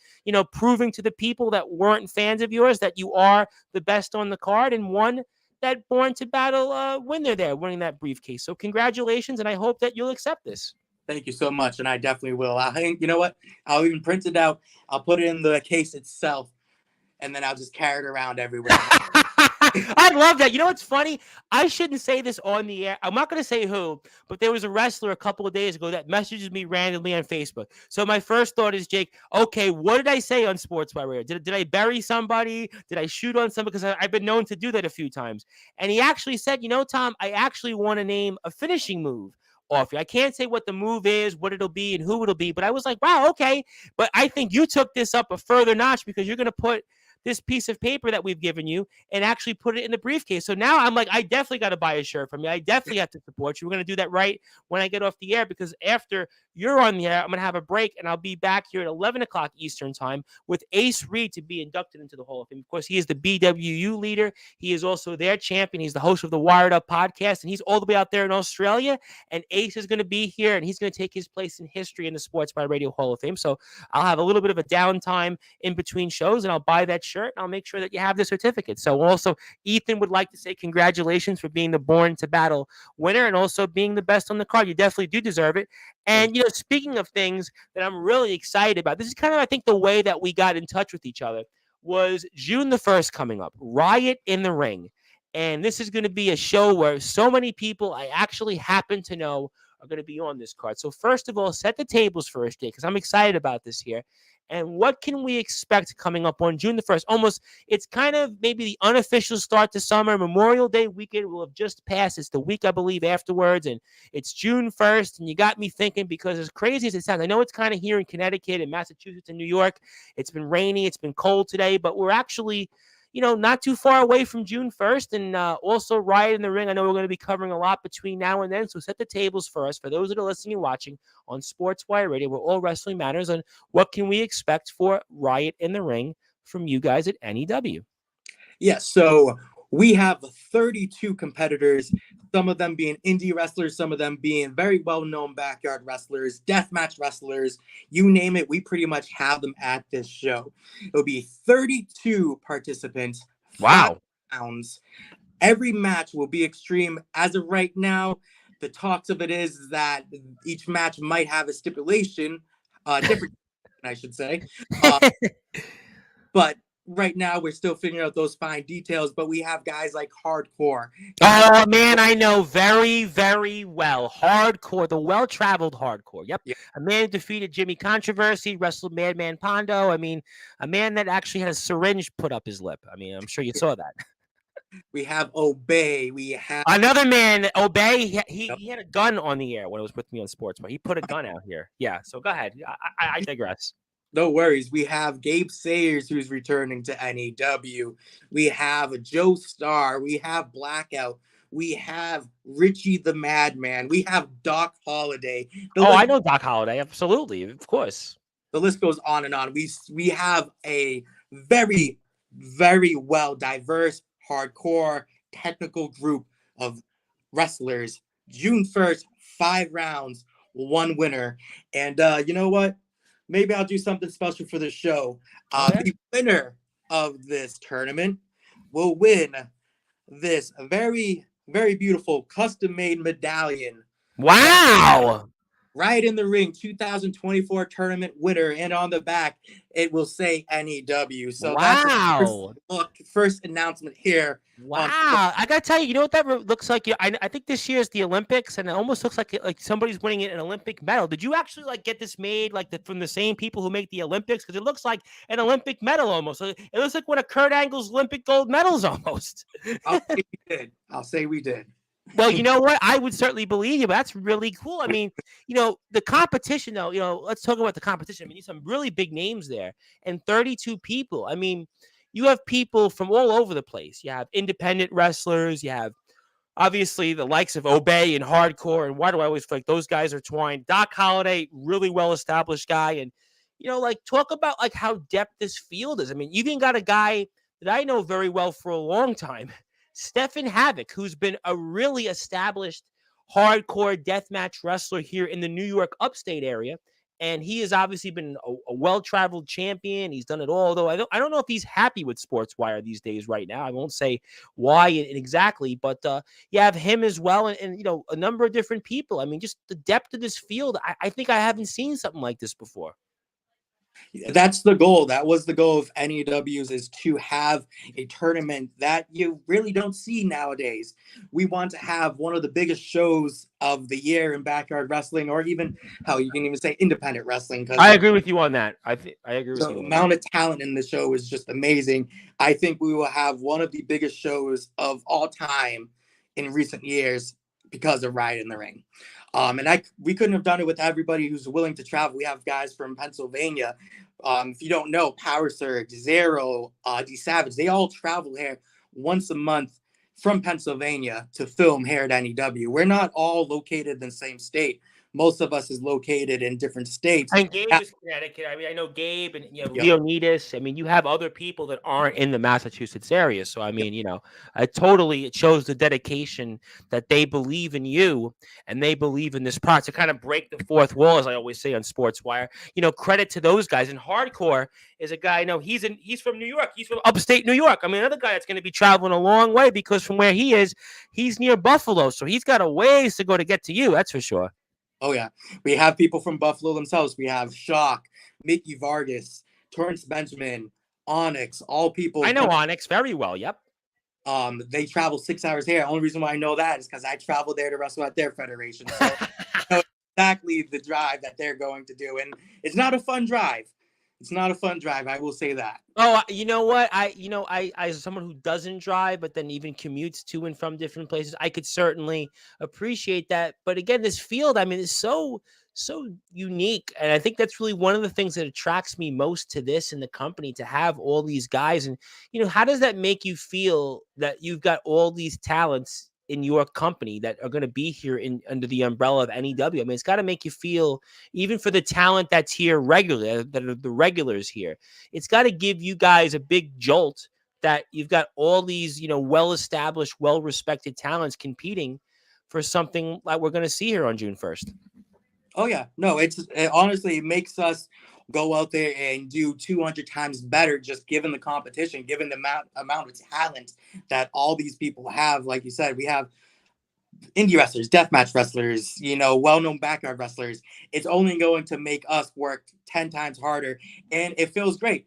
proving to the people that weren't fans of yours that you are the best on the card, and won that Born to Battle winner there, winning that briefcase. So congratulations, and I hope that you'll accept this. Thank you so much, and I definitely will. You know what? I'll even print it out. I'll put it in the case itself, and then I'll just carry it around everywhere. I love that. You know what's funny? I shouldn't say this on the air. I'm not going to say who, but there was a wrestler a couple of days ago that messages me randomly on Facebook. So my first thought is, Jake, okay, what did I say on Sportswire Radio? Did I bury somebody? Did I shoot on somebody? Because I've been known to do that a few times. And he actually said, Tom, I actually want to name a finishing move off you. I can't say what the move is, what it'll be, and who it'll be, but I was like, wow, okay. But I think you took this up a further notch, because you're going to put this piece of paper that we've given you and actually put it in the briefcase. So now I'm like, I definitely got to buy a shirt from you. I definitely have to support you. We're going to do that right when I get off the air, because after you're on the air, I'm going to have a break, and I'll be back here at 11 o'clock Eastern time with Ace Reed to be inducted into the Hall of Fame. Of course, he is the BWU leader. He is also their champion. He's the host of the Wired Up podcast, and he's all the way out there in Australia. And Ace is going to be here, and he's going to take his place in history in the Sportswire Radio Hall of Fame. So I'll have a little bit of a downtime in between shows, and I'll buy that shirt, and I'll make sure that you have the certificate. So also, Ethan would like to say congratulations for being the Born to Battle winner, and also being the best on the card. You definitely do deserve it. And, speaking of things that I'm really excited about, this is kind of, I think, the way that we got in touch with each other was June the 1st coming up, Riot in the Ring. And this is going to be a show where so many people I actually happen to know are going to be on this card. So first of all, set the tables for us, Jake, because I'm excited about this here. And what can we expect coming up on June the 1st? Almost, it's kind of maybe the unofficial start to summer. Memorial Day weekend will have just passed. It's the week, I believe, afterwards. And it's June 1st. And you got me thinking, because as crazy as it sounds, I know it's kind of here in Connecticut and Massachusetts and New York. It's been rainy. It's been cold today. But we're actually, not too far away from June 1st. And also Riot in the Ring. I know we're going to be covering a lot between now and then. So set the tables for us, for those that are listening and watching on Sportswire Radio, where all wrestling matters, on what can we expect for Riot in the Ring from you guys at NEW. Yes, so we have 32 competitors, some of them being indie wrestlers, some of them being very well-known backyard wrestlers, deathmatch wrestlers, you name it, we pretty much have them at this show. It'll be 32 participants, Wow. 5 rounds. Every match will be extreme. As of right now, the talks of it is that each match might have a stipulation, different, I should say. But right now, we're still figuring out those fine details, but we have guys like Hardcore. Oh, man, I know very, very well. Hardcore, the well-traveled Hardcore. Yep. Yeah. A man who defeated Jimmy Controversy, wrestled Madman Pondo. I mean, a man that actually had a syringe put up his lip. I mean, I'm sure you saw that. We have Obey. We have another man, Obey. He had a gun on the air when it was with me on Sports, but he put a gun out here. Yeah, so go ahead. I digress. No worries. We have Gabe Sayers, who's returning to NEW. We have Joe Starr. We have Blackout. We have Richie the Madman. We have Doc Holliday. I know Doc Holliday. Absolutely. Of course. The list goes on and on. We have a very, very well diverse, hardcore, technical group of wrestlers. June 1st, 5 rounds, 1 winner. And you know what? Maybe I'll do something special for the show. Okay. The winner of this tournament will win this very, very beautiful custom-made medallion. Wow. Right in the Ring 2024 tournament winner, and on the back it will say NEW. So wow. That's first announcement here. Wow. I gotta tell you, you know what that looks like? I think this year is the Olympics, and it almost looks like somebody's winning an Olympic medal. Did you actually get this made from the same people who make the Olympics? Because it looks like an Olympic medal almost. It looks like one of Kurt Angle's Olympic gold medals almost. I'll say we did. Well, you know what? I would certainly believe you, but that's really cool. I mean, the competition, though, let's talk about the competition. I mean, there's some really big names there and 32 people. I mean, you have people from all over the place. You have independent wrestlers. You have obviously the likes of Obey and Hardcore. And why do I always feel like those guys are twined? Doc Holliday, really well established guy. And, like talk about like how depth this field is. I mean, you even got a guy that I know very well for a long time, Stefan Havoc, who's been a really established hardcore deathmatch wrestler here in the New York upstate area. And he has obviously been a well-traveled champion. He's done it all, though I don't know if he's happy with Sportswire these days right now. I won't say why exactly, but you have him as well, and a number of different people. I mean, just the depth of this field. I think I haven't seen something like this before. That's the goal. That was the goal of NEWs, is to have a tournament that you really don't see nowadays. We want to have one of the biggest shows of the year in backyard wrestling, or even how you can even say independent wrestling. I agree with you on that. I agree with you. The amount of talent in the show is just amazing. I think we will have one of the biggest shows of all time in recent years because of Riot in the Ring. And we couldn't have done it with everybody who's willing to travel. We have guys from Pennsylvania. If you don't know, Power Surge, Zero, D Savage, they all travel here once a month from Pennsylvania to film here at NEW. We're not all located in the same state. Most of us is located in different states. And Gabe is Connecticut. I mean, I know Gabe and Leonidas. I mean, you have other people that aren't in the Massachusetts area. So I mean, it shows the dedication that they believe in you and they believe in this product to kind of break the fourth wall, as I always say on Sportswire. Credit to those guys. And Hardcore is a guy. He's from New York. He's from upstate New York. I mean, another guy that's going to be traveling a long way because from where he is, he's near Buffalo. So he's got a ways to go to get to you. That's for sure. Oh, yeah. We have people from Buffalo themselves. We have Shock, Mickey Vargas, Torrance Benjamin, Onyx, all people. I know Onyx very well. Yep. They travel 6 hours here. The only reason why I know that is because I travel there to wrestle at their federation. So I know exactly the drive that they're going to do. And it's not a fun drive. It's not a fun drive. I will say that. Oh, you know what? I as someone who doesn't drive, but then even commutes to and from different places, I could certainly appreciate that. But again, this field, I mean, is so unique. And I think that's really one of the things that attracts me most to this and the company, to have all these guys. And, how does that make you feel that you've got all these talents in your company that are going to be here under the umbrella of NEW? I mean, it's got to make you feel, even for the talent that's here regularly, that are the regulars here, it's got to give you guys a big jolt that you've got all these, well-established, well-respected talents competing for something like we're going to see here on June 1st. Oh, yeah. No, it honestly makes us go out there and do 200 times better, just given the competition, given the amount of talent that all these people have. Like you said, we have indie wrestlers, deathmatch wrestlers, well-known backyard wrestlers. It's only going to make us work 10 times harder, and it feels great.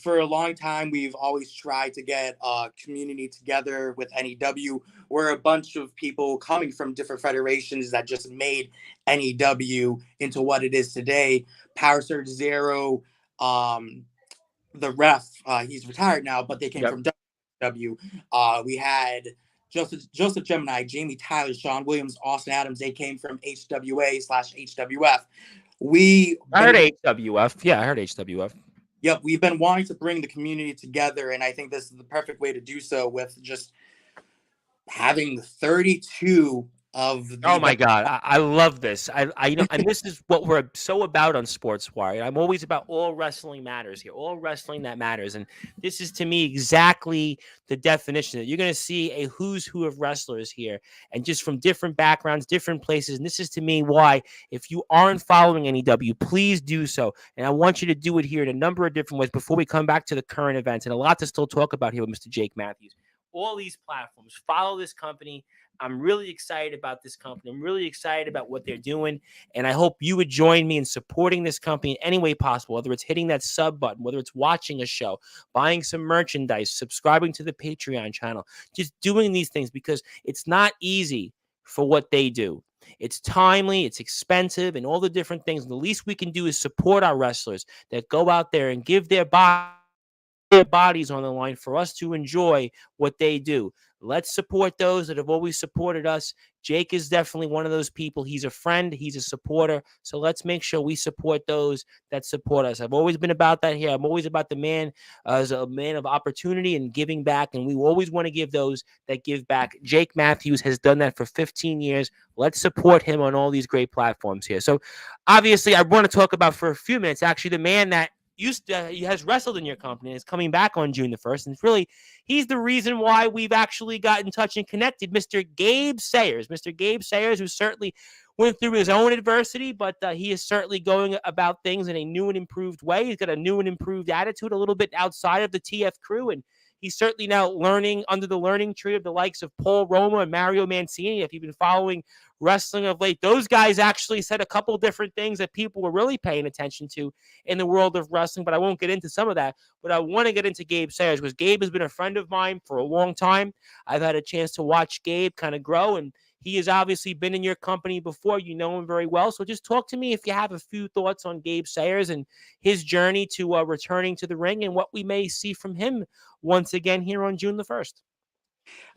For a long time, we've always tried to get a community together with NEW. We're a bunch of people coming from different federations that just made NEW into what it is today. Power Surge Zero, the ref, he's retired now, but they came from W. We had Joseph Gemini, Jamie Tyler, Sean Williams, Austin Adams. They came from HWA/HWF. I heard HWF. Yeah, I heard HWF. Yep, we've been wanting to bring the community together, and I think this is the perfect way to do so, with just having 32 of the. Oh my God, I love this. I and this is what we're so about on Sportswire. I'm always about all wrestling matters here, all wrestling that matters, and this is to me exactly the definition. That you're going to see a who's who of wrestlers here, and just from different backgrounds, different places. And this is to me why, if you aren't following NEW, please do so. And I want you to do it here in a number of different ways before we come back to the current events, and a lot to still talk about here with Mr. Jake Matthews. All these platforms, follow this company. I'm really excited about this company. I'm really excited about what they're doing. And I hope you would join me in supporting this company in any way possible, whether it's hitting that sub button, whether it's watching a show, buying some merchandise, subscribing to the Patreon channel, just doing these things, because it's not easy for what they do. It's timely, it's expensive, and all the different things. And the least we can do is support our wrestlers that go out there and give their bodies on the line for us to enjoy what they do. Let's support those that have always supported us. Jake is definitely one of those people. He's a friend. He's a supporter. So let's make sure we support those that support us. I've always been about that here. I'm always about the man as a man of opportunity and giving back. And we always want to give those that give back. Jake Matthews has done that for 15 years. Let's support him on all these great platforms here. So obviously, I want to talk about for a few minutes, actually, the man that has wrestled in your company and is coming back on June the 1st. And really, he's the reason why we've actually got in touch and connected, Mr. Gabe Sayers. Mr. Gabe Sayers, who certainly went through his own adversity, but he is certainly going about things in a new and improved way. He's got a new and improved attitude, a little bit outside of the TF crew, and he's certainly now learning under the learning tree of the likes of Paul Roma and Mario Mancini. If you've been following wrestling of late, those guys actually said a couple different things that people were really paying attention to in the world of wrestling, but I won't get into some of that. But I want to get into Gabe Sayers because Gabe has been a friend of mine for a long time. I've had a chance to watch Gabe kind of grow, and he has obviously been in your company before. You know him very well. So just talk to me if you have a few thoughts on Gabe Sayers and his journey to returning to the ring and what we may see from him once again here on June the 1st.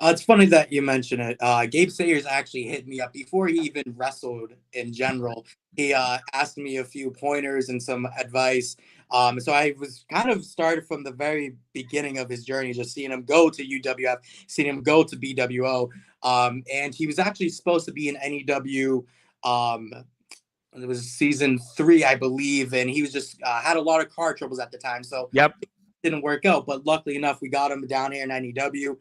It's funny that you mention it. Gabe Sayers actually hit me up before he even wrestled in general. He asked me a few pointers and some advice. So I was kind of started from the very beginning of his journey, just seeing him go to UWF, seeing him go to BWO. And he was actually supposed to be in NEW. It was season 3, I believe, and he was just had a lot of car troubles at the time. So Yep. it didn't work out. But luckily enough, we got him down here in NEW.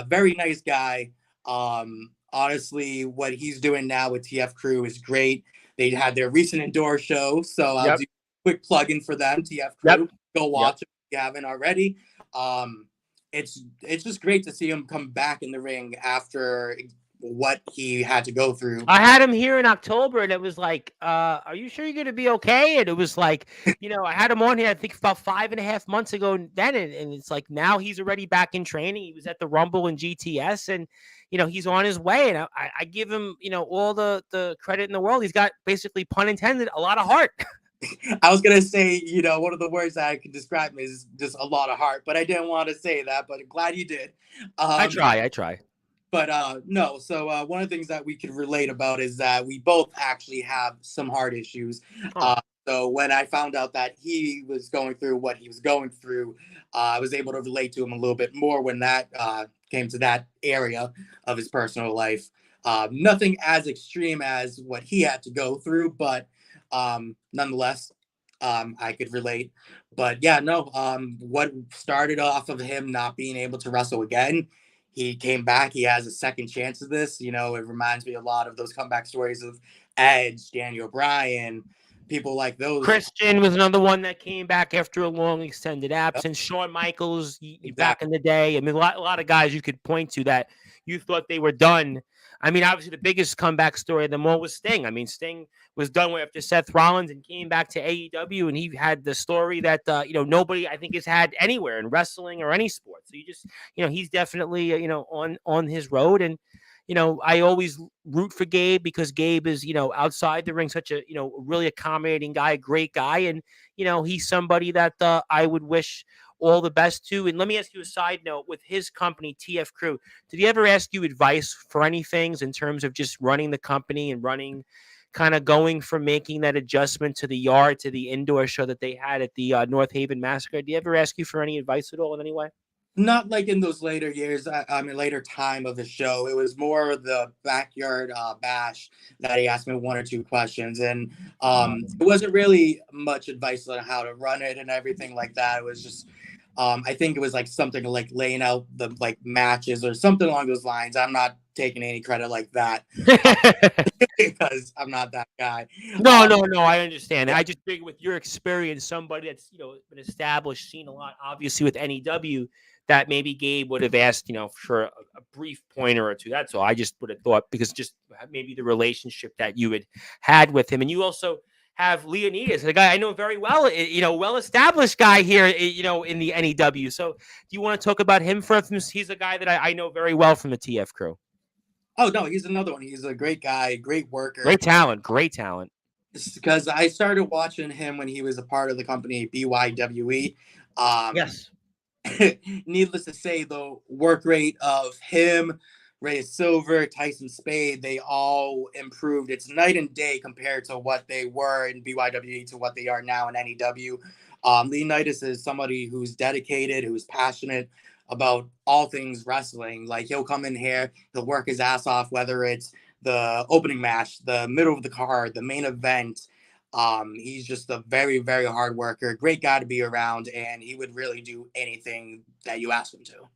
Very nice guy. Honestly, what he's doing now with TF Crew is great. They had their recent indoor show, so I'll do a quick plug-in for them, TF Crew. Yep. Go watch it if you haven't already. It's just great to see him come back in the ring after what he had to go through. I had him here in October, and it was like, are you sure you're going to be okay? And it was like, I had him on here, I think about 5.5 months ago then, and it's like now he's already back in training. He was at the Rumble and GTS, and, he's on his way. And I give him, all the credit in the world. He's got, basically, pun intended, a lot of heart. I was going to say, one of the words that I could describe him is just a lot of heart, but I didn't want to say that, but I'm glad you did. I try. But no, so one of the things that we could relate about is that we both actually have some heart issues. So when I found out that he was going through what he was going through, I was able to relate to him a little bit more when that came to that area of his personal life. Nothing as extreme as what he had to go through, but nonetheless, I could relate. But yeah, no, what started off of him not being able to wrestle again, he came back. He has a second chance of this. It reminds me a lot of those comeback stories of Edge, Daniel Bryan, people like those. Christian was another one that came back after a long extended absence. Yep. Shawn Michaels back in the day. I mean, a lot of guys you could point to that you thought they were done. I mean, obviously the biggest comeback story of them all was Sting. I mean, Sting was done after Seth Rollins and came back to AEW, and he had the story that nobody I think has had anywhere in wrestling or any sport. So you just he's definitely on his road. And I always root for Gabe because Gabe is, outside the ring, such a, really accommodating guy, great guy. And, he's somebody that I would wish all the best to. And let me ask you a side note with his company, TF Crew. Did he ever ask you advice for any things in terms of just running the company and kind of going from making that adjustment to the yard to the indoor show that they had at the North Haven Massacre? Did he ever ask you for any advice at all in any way? Not like in those later years, later time of the show. It was more the backyard bash that he asked me 1 or 2 questions. And it wasn't really much advice on how to run it and everything like that. It was just, I think it was like something like laying out the matches or something along those lines. I'm not taking any credit like that because I'm not that guy. No, I understand. I just figure with your experience, somebody that's been established, seen a lot, obviously with NEW, that maybe Gabe would have asked, for a brief pointer or two. That's all. I just would have thought because just maybe the relationship that you had with him, and you also have Leonidas, a guy I know very well, well-established guy here, in the NEW. So do you want to talk about him for instance? He's a guy that I know very well from the TF Crew. Oh, no, he's another one. He's a great guy, great worker. Great talent. Because I started watching him when he was a part of the company BYWE. Yes. needless to say, the work rate of him, Ray Silver, Tyson Spade, they all improved. It's night and day compared to what they were in BYWE to what they are now in NEW. Leonidas is somebody who's dedicated, who's passionate about all things wrestling. Like, he'll come in here, he'll work his ass off, whether it's the opening match, the middle of the card, the main event. He's just a very, very hard worker, great guy to be around, and he would really do anything that you ask him to.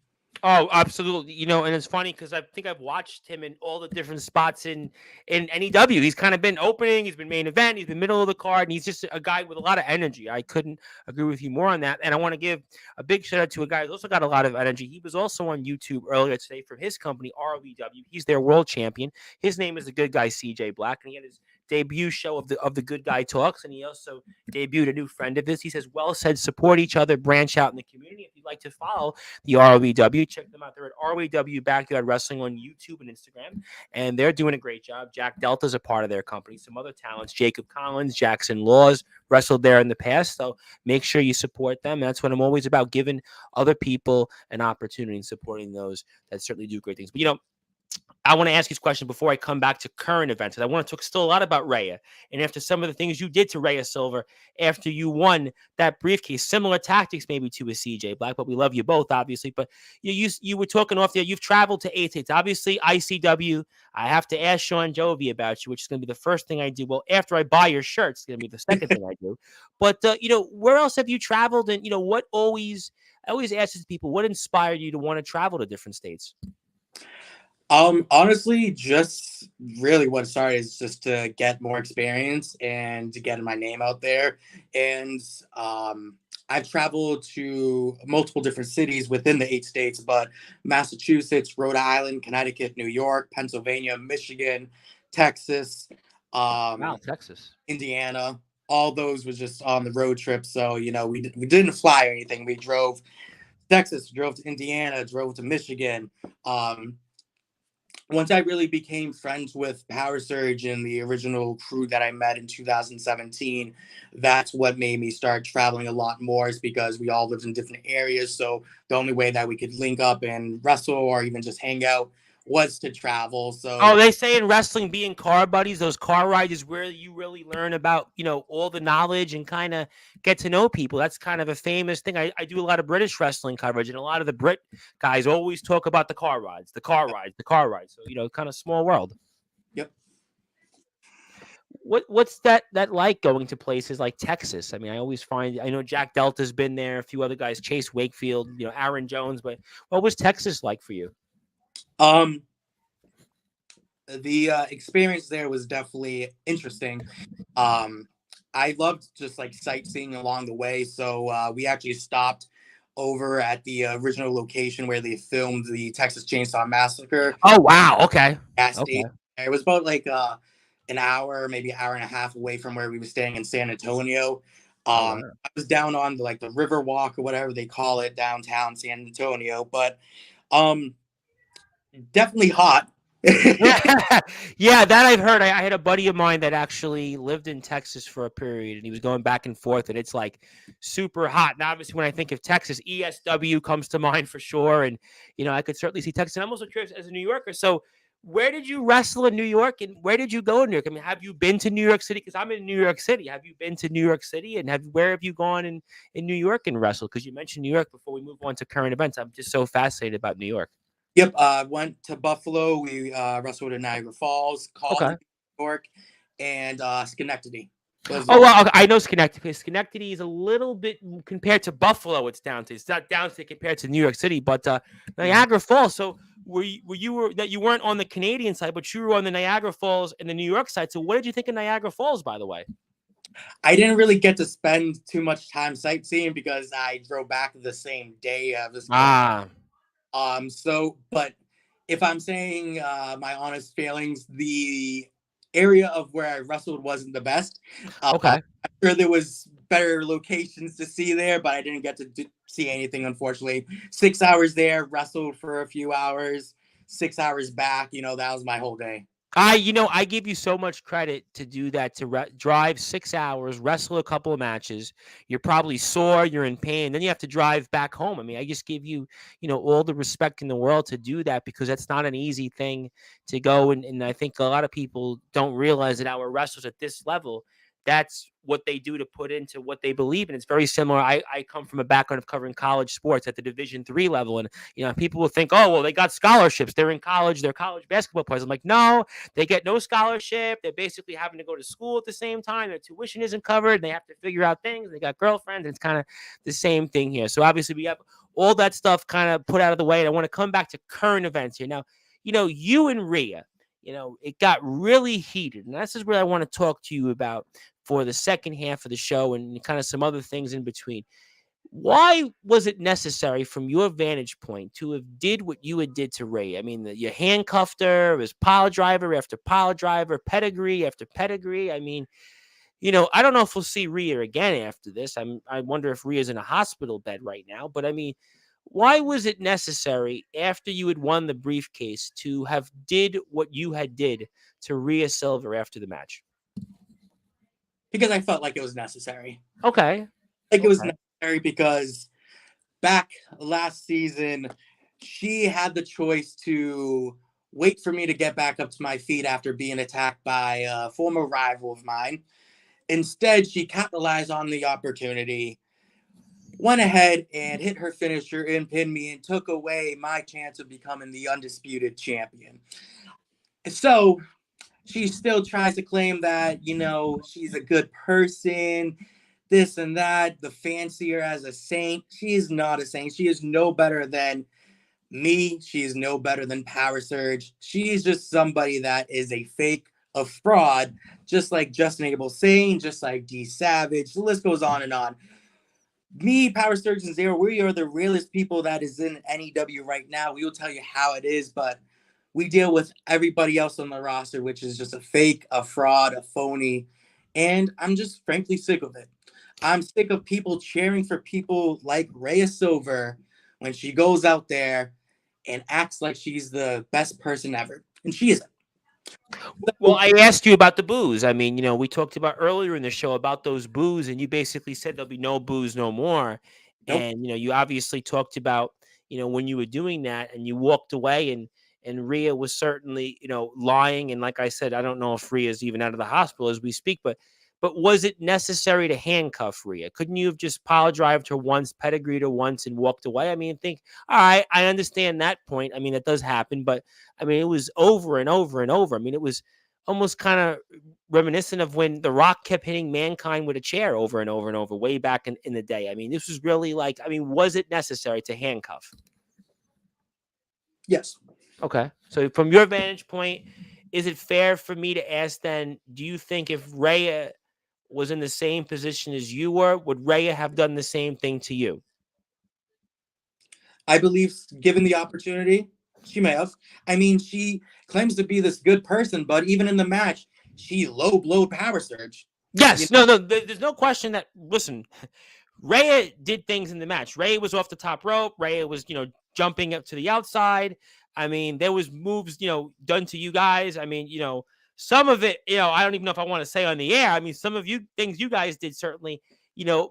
Oh, absolutely. And it's funny because I think I've watched him in all the different spots in NEW. He's kind of been opening, he's been main event, he's been middle of the card, and he's just a guy with a lot of energy. I couldn't agree with you more on that. And I want to give a big shout out to a guy who's also got a lot of energy. He was also on YouTube earlier today from his company, ROEW. He's their world champion. His name is the good guy CJ Black, and he had his debut show of the Good Guy Talks, and he also debuted a new friend of his. He says, well said, support each other, branch out in the community. If you'd like to follow the ROEW, check them out. They're at ROEW Backyard Wrestling on YouTube and Instagram, and they're doing a great job. Jack Delta's a part of their company. Some other talents, Jacob Collins, Jackson Laws, wrestled there in the past, so make sure you support them. That's what I'm always about, giving other people an opportunity and supporting those that certainly do great things. But I want to ask you this question before I come back to current events. And I want to talk still a lot about Rhea. And after some of the things you did to Rhea Silver after you won that briefcase, similar tactics maybe to a CJ Black, but we love you both, obviously. But you were talking off there. You've traveled to 8 states. Obviously, ICW. I have to ask Sean Jovi about you, which is going to be the first thing I do. Well, after I buy your shirt, it's going to be the second thing I do. But, where else have you traveled? And, I always ask these people, what inspired you to want to travel to different states? Honestly, just really what started is just to get more experience and to get my name out there. And I've traveled to multiple different cities within the 8 states, but Massachusetts, Rhode Island, Connecticut, New York, Pennsylvania, Michigan, Texas, Wow, Texas, Indiana. All those was just on the road trip. So, we didn't fly or anything. We drove Texas, drove to Indiana, drove to Michigan. Once I really became friends with Power Surge and the original crew that I met in 2017, that's what made me start traveling a lot more, is because we all lived in different areas. So the only way that we could link up and wrestle or even just hang out was to travel. So they say in wrestling, being car buddies, those car rides is where you really learn about, all the knowledge and kind of get to know people. That's kind of a famous thing. I do a lot of British wrestling coverage, and a lot of the Brit guys always talk about the car rides, the car rides, the car rides. So, kind of small world. Yep. What's that like, going to places like Texas? I mean, I always find, I know Jack Delta's been there, a few other guys, Chase Wakefield, Aaron Jones, but what was Texas like for you? The experience there was definitely interesting. I loved just like sightseeing along the way. So we actually stopped over at the original location where they filmed the Texas Chainsaw Massacre. Oh, wow. Okay. Okay. It was about like an hour, maybe an hour and a half away from where we were staying in San Antonio. I was down on the River Walk or whatever they call it, downtown San Antonio, but definitely hot. Yeah, that I've heard. I had a buddy of mine that actually lived in Texas for a period, and he was going back and forth, and it's like super hot. And obviously, when I think of Texas, ESW comes to mind for sure, and I could certainly see Texas. And I'm also curious, as a New Yorker, so where did you wrestle in New York, and where did you go in New York? I mean, have you been to New York City? Because I'm in New York City. Have you been to New York City, and where have you gone in New York and wrestled? Because you mentioned New York before we move on to current events. I'm just so fascinated about New York. Yep, went to Buffalo. We wrestled in Niagara Falls, New York, and Schenectady. Oh, well, I know Schenectady, because Schenectady is a little bit, compared to Buffalo, it's not downstate compared to New York City, but Niagara Falls. So you weren't on the Canadian side, but you were on the Niagara Falls and the New York side. So what did you think of Niagara Falls, by the way? I didn't really get to spend too much time sightseeing because I drove back the same day of this. But if I'm saying my honest feelings, the area of where I wrestled wasn't the best. Okay. I'm sure there was better locations to see there, but I didn't get to see anything, unfortunately. 6 hours there, wrestled for a few hours, 6 hours back. That was my whole day. I give you so much credit to do that, to drive 6 hours, wrestle a couple of matches. You're probably sore, you're in pain, then you have to drive back home. I mean, I just give you, all the respect in the world to do that, because that's not an easy thing to go. And I think a lot of people don't realize that our wrestlers at this level, that's what they do to put into what they believe in. It's very similar. I come from a background of covering college sports at the Division III level. And, people will think, oh, well, they got scholarships. They're in college. They're college basketball players. I'm like, no, they get no scholarship. They're basically having to go to school at the same time. Their tuition isn't covered. They have to figure out things. They got girlfriends. And it's kind of the same thing here. So obviously we have all that stuff kind of put out of the way. And I want to come back to current events here. Now, you and Rhea, it got really heated. And this is where I want to talk to you about for the second half of the show and kind of some other things in between. Why was it necessary from your vantage point to have did what you had did to Ray? I mean, you handcuffed her, it was pile driver after pile driver, pedigree after pedigree. I mean, I don't know if we'll see Rhea again after this. I wonder if Rhea's in a hospital bed right now. But I mean, why was it necessary after you had won the briefcase to have did what you had did to Rhea Silver after the match? Because I felt like it was necessary. Okay. Like it was necessary because back last season, she had the choice to wait for me to get back up to my feet after being attacked by a former rival of mine. Instead, she capitalized on the opportunity, went ahead and hit her finisher and pinned me and took away my chance of becoming the undisputed champion. So she still tries to claim that, she's a good person, this and that. The fans see her as a saint. She is not a saint. She is no better than me. She is no better than Power Surge. She is just somebody that is a fake, a fraud, just like Justin Abel saying, just like D Savage. The list goes on and on. Me, Power Surge, and Zero, we are the realest people that is in NEW right now. We will tell you how it is, but we deal with everybody else on the roster, which is just a fake, a fraud, a phony. And I'm just frankly sick of it. I'm sick of people cheering for people like Rhea Silver when she goes out there and acts like she's the best person ever. And she isn't. Well, I asked you about the booze. I mean, we talked about earlier in the show about those booze, and you basically said there'll be no booze no more. Nope. And, you obviously talked about, when you were doing that and you walked away, and Rhea was certainly, lying. And like I said, I don't know if Rhea's even out of the hospital as we speak, but was it necessary to handcuff Rhea? Couldn't you have just pile drived her once, pedigreed her once, and walked away? I mean, all right, I understand that point. I mean, that does happen, but I mean, it was over and over and over. I mean, it was almost kind of reminiscent of when The Rock kept hitting Mankind with a chair over and over and over way back in the day. I mean, this was really like, I mean, was it necessary to handcuff? Yes. Okay. So from your vantage point, is it fair for me to ask then, do you think if Rhea was in the same position as you were, would Rhea have done the same thing to you? I believe, given the opportunity, she may have. I mean, she claims to be this good person, but even in the match, she low blowed Power Surge. Yes. No, there's no question that, listen, Rhea did things in the match. Rhea was off the top rope. Rhea was, jumping up to the outside. I mean, there was moves, done to you guys. I mean, some of it, I don't even know if I want to say on the air. I mean, some of you things you guys did certainly,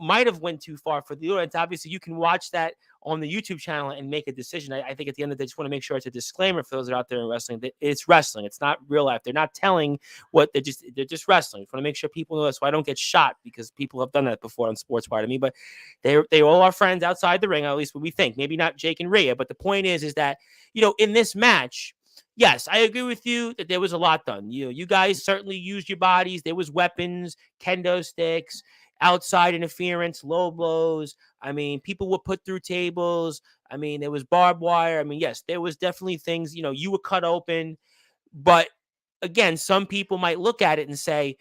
might have went too far for the audience. Obviously, you can watch that on the YouTube channel and make a decision. I think at the end of the day, I just want to make sure it's a disclaimer for those that are out there in wrestling that it's wrestling. It's not real life. They're not telling what they're just wrestling. I want to make sure people know that so I don't get shot, because people have done that before on Sportswire to me. But they all are friends outside the ring, at least what we think. Maybe not Jake and Rhea, but the point is that, in this match, yes, I agree with you that there was a lot done. You guys certainly used your bodies. There was weapons, kendo sticks, outside interference, low blows. I mean, people were put through tables. I mean, there was barbed wire. I mean, yes, there was definitely things, you were cut open. But again, some people might look at it and say,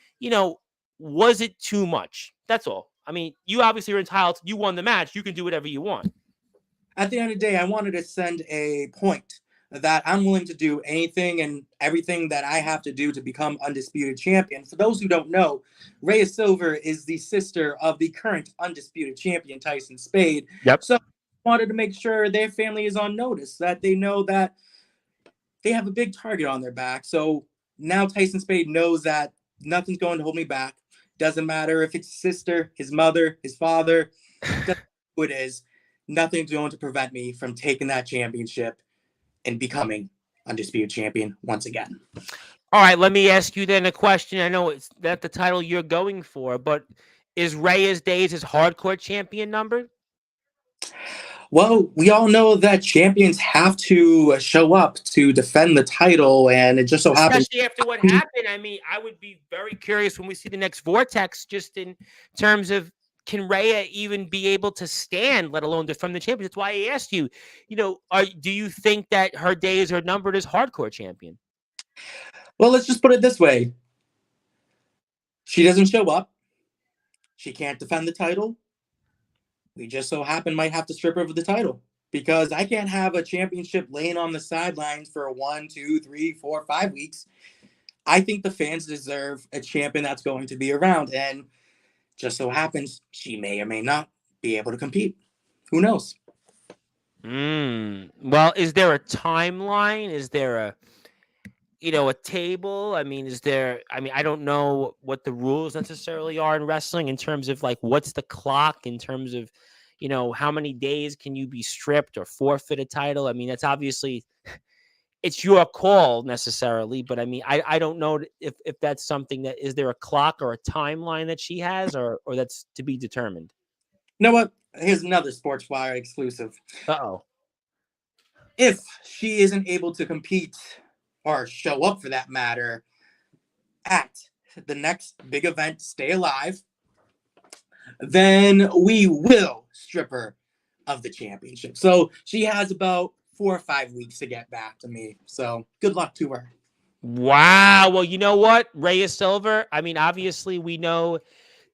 was it too much? That's all. I mean, you obviously are entitled. You won the match. You can do whatever you want. At the end of the day, I wanted to send a point that I'm willing to do anything and everything that I have to do to become undisputed champion. For those who don't know, Rhea Silver is the sister of the current undisputed champion, Tyson Spade. Yep. So I wanted to make sure their family is on notice, that they know that they have a big target on their back. So Now Tyson Spade knows that nothing's going to hold me back. Doesn't matter if it's his sister, his mother, his father, doesn't matter who it is. Nothing's going to prevent me from taking that championship and becoming undisputed champion once again. All right, let me ask you then a question. I know it's not the title you're going for, but is Rhea's days as hardcore champion numbered? Well, we all know that champions have to show up to defend the title, and it just so happens. Especially after what happened. I mean, I would be very curious when we see the next Vortex, just in terms of can Rhea even be able to stand, let alone defend the champion? That's why I asked you, do you think that her days are numbered as hardcore champion? Well, let's just put it this way. She doesn't show up. She can't defend the title. We just so happen might have to strip her of the title, because I can't have a championship laying on the sidelines for 1, 2, 3, 4, 5 weeks. I think the fans deserve a champion that's going to be around, and just so happens she may or may not be able to compete. Who knows? Well, is there a timeline? Is there a table? I mean, I don't know what the rules necessarily are in wrestling in terms of like what's the clock in terms of, how many days can you be stripped or forfeit a title? I mean, that's obviously it's your call necessarily, but I mean, I don't know if that's something that is there a clock or a timeline that she has or that's to be determined. You know what? Here's another Sportswire exclusive. Uh-oh. If she isn't able to compete or show up for that matter at the next big event, Stay Alive, then we will strip her of the championship. So she has about 4 or 5 weeks to get back to me. So good luck to her. Wow. Well, you know what, Rhea Silver? I mean, obviously, we know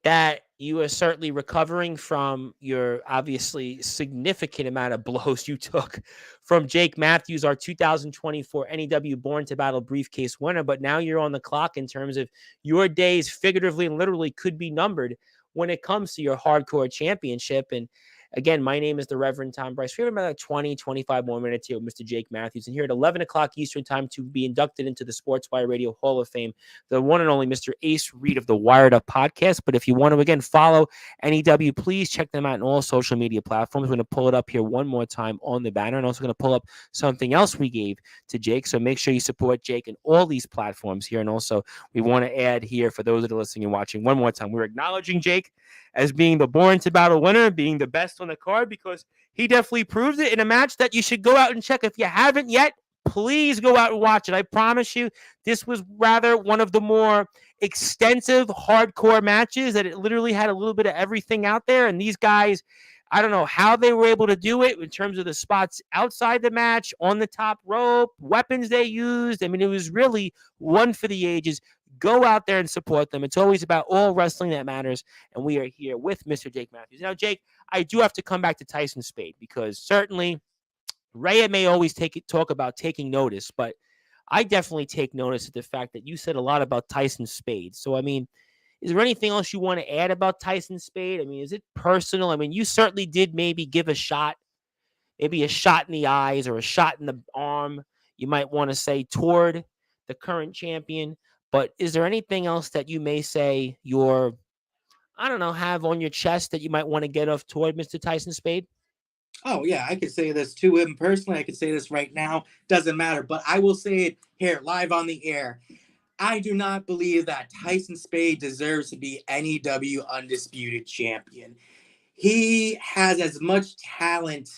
that you are certainly recovering from your obviously significant amount of blows you took from Jake Matthews, our 2024 NEW Born to Battle briefcase winner. But now you're on the clock in terms of your days, figuratively and literally, could be numbered when it comes to your hardcore championship. And again, my name is the Reverend Tom Bryce. We have about 20, 25 more minutes here with Mr. Jake Matthews. And here at 11 o'clock Eastern time to be inducted into the Sportswire Radio Hall of Fame, the one and only Mr. Ace Reed of the Wired Up podcast. But if you want to, again, follow NEW, please check them out on all social media platforms. We're going to pull it up here one more time on the banner, and also going to pull up something else we gave to Jake. So make sure you support Jake in all these platforms here. And also, we want to add here, for those that are listening and watching, one more time, we're acknowledging Jake as being the Born to Battle winner, being the best on the card, because he definitely proved it in a match that you should go out and check. If you haven't yet, please go out and watch it. I promise you, this was rather one of the more extensive hardcore matches that it literally had a little bit of everything out there. And these guys, I don't know how they were able to do it in terms of the spots outside the match, on the top rope, weapons they used. I mean, it was really one for the ages. Go out there and support them. It's always about all wrestling that matters. And we are here with Mr. Jake Matthews. Now, Jake, I do have to come back to Tyson Spade, because certainly Rhea may always talk about taking notice, but I definitely take notice of the fact that you said a lot about Tyson Spade. So, I mean, is there anything else you want to add about Tyson Spade? I mean, is it personal? I mean, you certainly did maybe give a shot, maybe a shot in the eyes or a shot in the arm, you might want to say, toward the current champion. But is there anything else that you may say I don't know, have on your chest that you might want to get off toward Mr. Tyson Spade? Oh, yeah, I could say this to him personally. I could say this right now. Doesn't matter. But I will say it here, live on the air. I do not believe that Tyson Spade deserves to be NEW Undisputed Champion. He has as much talent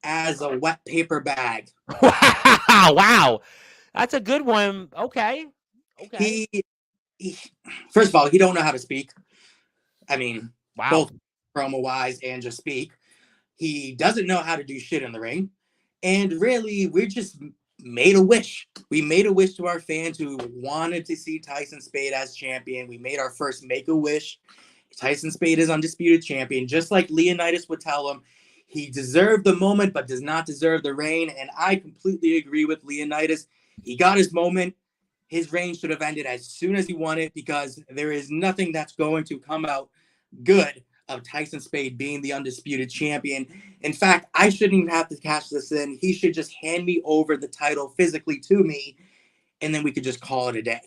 as a wet paper bag. Wow. That's a good one. Okay. He first of all, he don't know how to speak. I mean, wow. Both promo-wise and just speak. He doesn't know how to do shit in the ring. And really, we're just made a wish. We made a wish to our fans who wanted to see Tyson Spade as champion. We made our first Make-A-Wish. Tyson Spade is undisputed champion. Just like Leonidas would tell him, he deserved the moment but does not deserve the reign. And I completely agree with Leonidas. He got his moment. His reign should have ended as soon as he won it, because there is nothing that's going to come out good of Tyson Spade being the undisputed champion. In fact, I shouldn't even have to cash this in. He should just hand me over the title physically to me, and then we could just call it a day.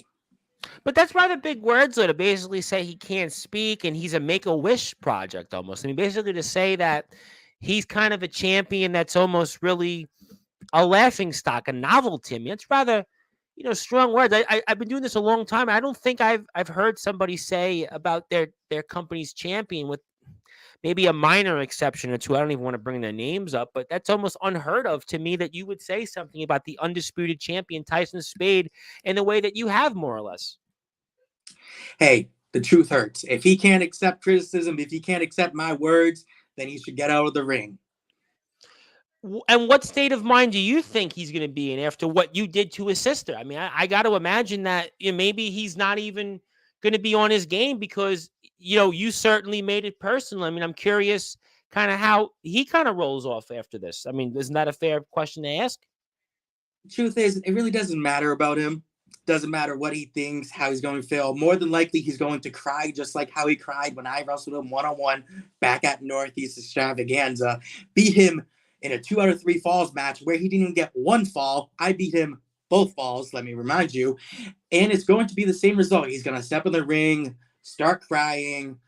But that's rather big words, though, to basically say he can't speak and he's a make-a-wish project almost. I mean, basically to say that he's kind of a champion that's almost really a laughing stock, a novelty. I mean, it's rather, strong words. I've been doing this a long time. I don't think I've heard somebody say about their company's champion, with maybe a minor exception or two. I don't even want to bring their names up, but that's almost unheard of to me, that you would say something about the undisputed champion Tyson Spade in the way that you have, more or less. Hey, the truth hurts. If he can't accept criticism, if he can't accept my words, then he should get out of the ring. And what state of mind do you think he's going to be in after what you did to his sister? I mean, I got to imagine that maybe he's not even going to be on his game, because, you certainly made it personal. I mean, I'm curious kind of how he kind of rolls off after this. I mean, isn't that a fair question to ask? Truth is, it really doesn't matter about him. Doesn't matter what he thinks, how he's going to feel. More than likely, he's going to cry just like how he cried when I wrestled him one-on-one back at Northeast Extravaganza. Beat him in a 2 out of 3 falls match where he didn't even get one fall. I beat him both falls, let me remind you. And it's going to be the same result. He's going to step in the ring, start crying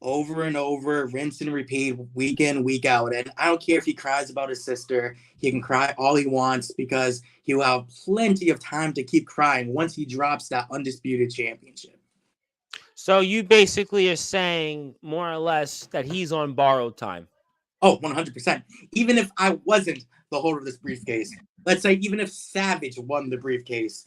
over and over, rinse and repeat, week in, week out. And I don't care if he cries about his sister. He can cry all he wants, because he will have plenty of time to keep crying once he drops that undisputed championship. So you basically are saying, more or less, that he's on borrowed time. Oh, 100%. Even if I wasn't the holder of this briefcase, let's say even if Savage won the briefcase,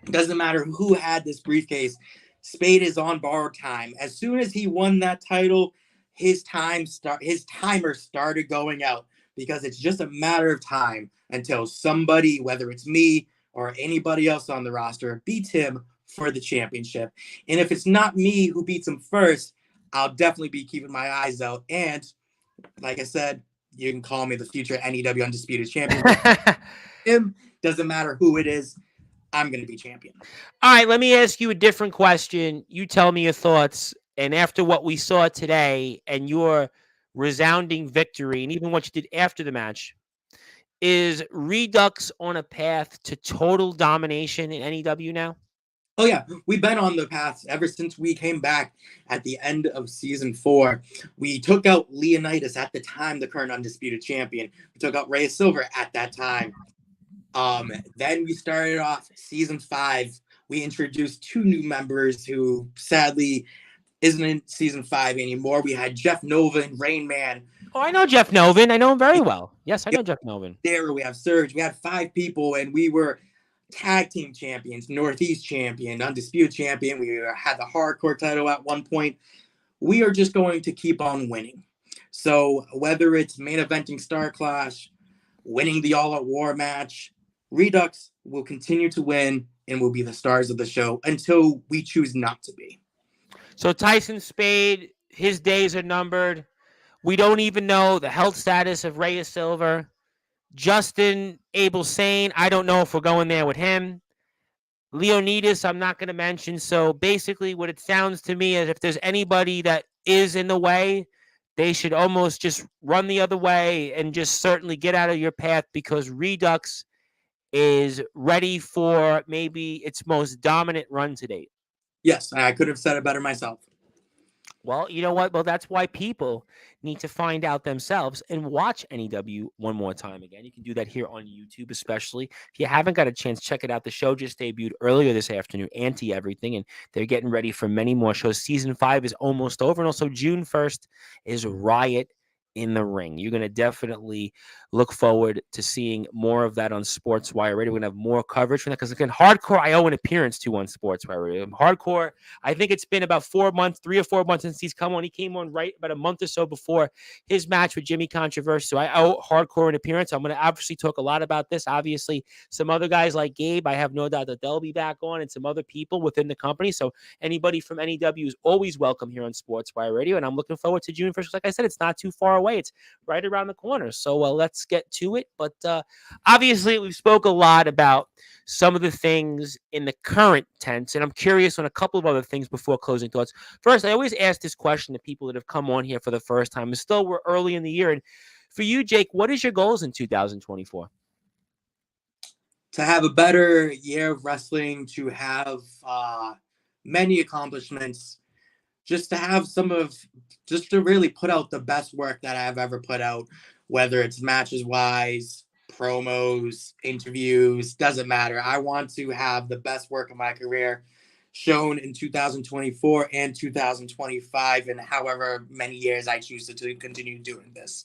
it doesn't matter who had this briefcase, Spade is on borrowed time. As soon as he won that title, his timer started going out, because it's just a matter of time until somebody, whether it's me or anybody else on the roster, beats him for the championship. And if it's not me who beats him first, I'll definitely be keeping my eyes out. And like I said, you can call me the future NEW Undisputed Champion. Him, doesn't matter who it is, I'm going to be champion. All right, let me ask you a different question. You tell me your thoughts. And after what we saw today and your resounding victory, and even what you did after the match, is Redux on a path to total domination in NEW now? Oh, yeah. We've been on the path ever since we came back at the end of season 4. We took out Leonidas, at the time the current undisputed champion. We took out Rhea Silver at that time. Then we started off season 5. We introduced 2 new members who sadly isn't in season 5 anymore. We had Jeff Nova and Rain Man. Oh, I know Jeff Novin. I know him very well. Yes, I know Jeff Novin. There we have Surge. We had 5 people, and we were tag team champions, Northeast champion, undisputed champion. We had the hardcore title at one point. We are just going to keep on winning. So whether it's main eventing Star Clash, winning the All Out War match, Redux will continue to win and will be the stars of the show until we choose not to be. So Tyson Spade, his days are numbered. We don't even know the health status of Rhea Silver. Justin Abel Sane, I don't know if we're going there with him. Leonidas, I'm not going to mention. So basically what it sounds to me is, if there's anybody that is in the way, they should almost just run the other way and just certainly get out of your path, because Redux is ready for maybe its most dominant run to date. Yes, I could have said it better myself. Well, you know what? Well, that's why people need to find out themselves and watch NEW one more time again. You can do that here on YouTube, especially. If you haven't got a chance, check it out. The show just debuted earlier this afternoon, Anti-Everything, and they're getting ready for many more shows. Season 5 is almost over, and also June 1st is Riot in the Ring. You're going to definitely look forward to seeing more of that on Sportswire Radio. We're going to have more coverage from that, because again, Hardcore I owe an appearance to on Sportswire Radio. Hardcore, I think it's been about 3 or 4 months since he's come on. He came on right about a month or so before his match with Jimmy Controversy. So I owe Hardcore an appearance. I'm going to obviously talk a lot about this. Obviously, some other guys like Gabe, I have no doubt that they'll be back on, and some other people within the company. So anybody from NEW is always welcome here on Sportswire Radio, and I'm looking forward to June 1st. Like I said, it's not too far away. It's right around the corner. So let's get to it. But obviously, we've spoke a lot about some of the things in the current tense, and I'm curious on a couple of other things before closing thoughts. First, I always ask this question to people that have come on here for the first time. And still, we're early in the year. And for you, Jake, what is your goals in 2024? to have a better year of wrestling, to have many accomplishments, just to have just to really put out the best work that I've ever put out, whether it's matches wise, promos, interviews, doesn't matter. I want to have the best work of my career shown in 2024 and 2025, and however many years I choose to continue doing this.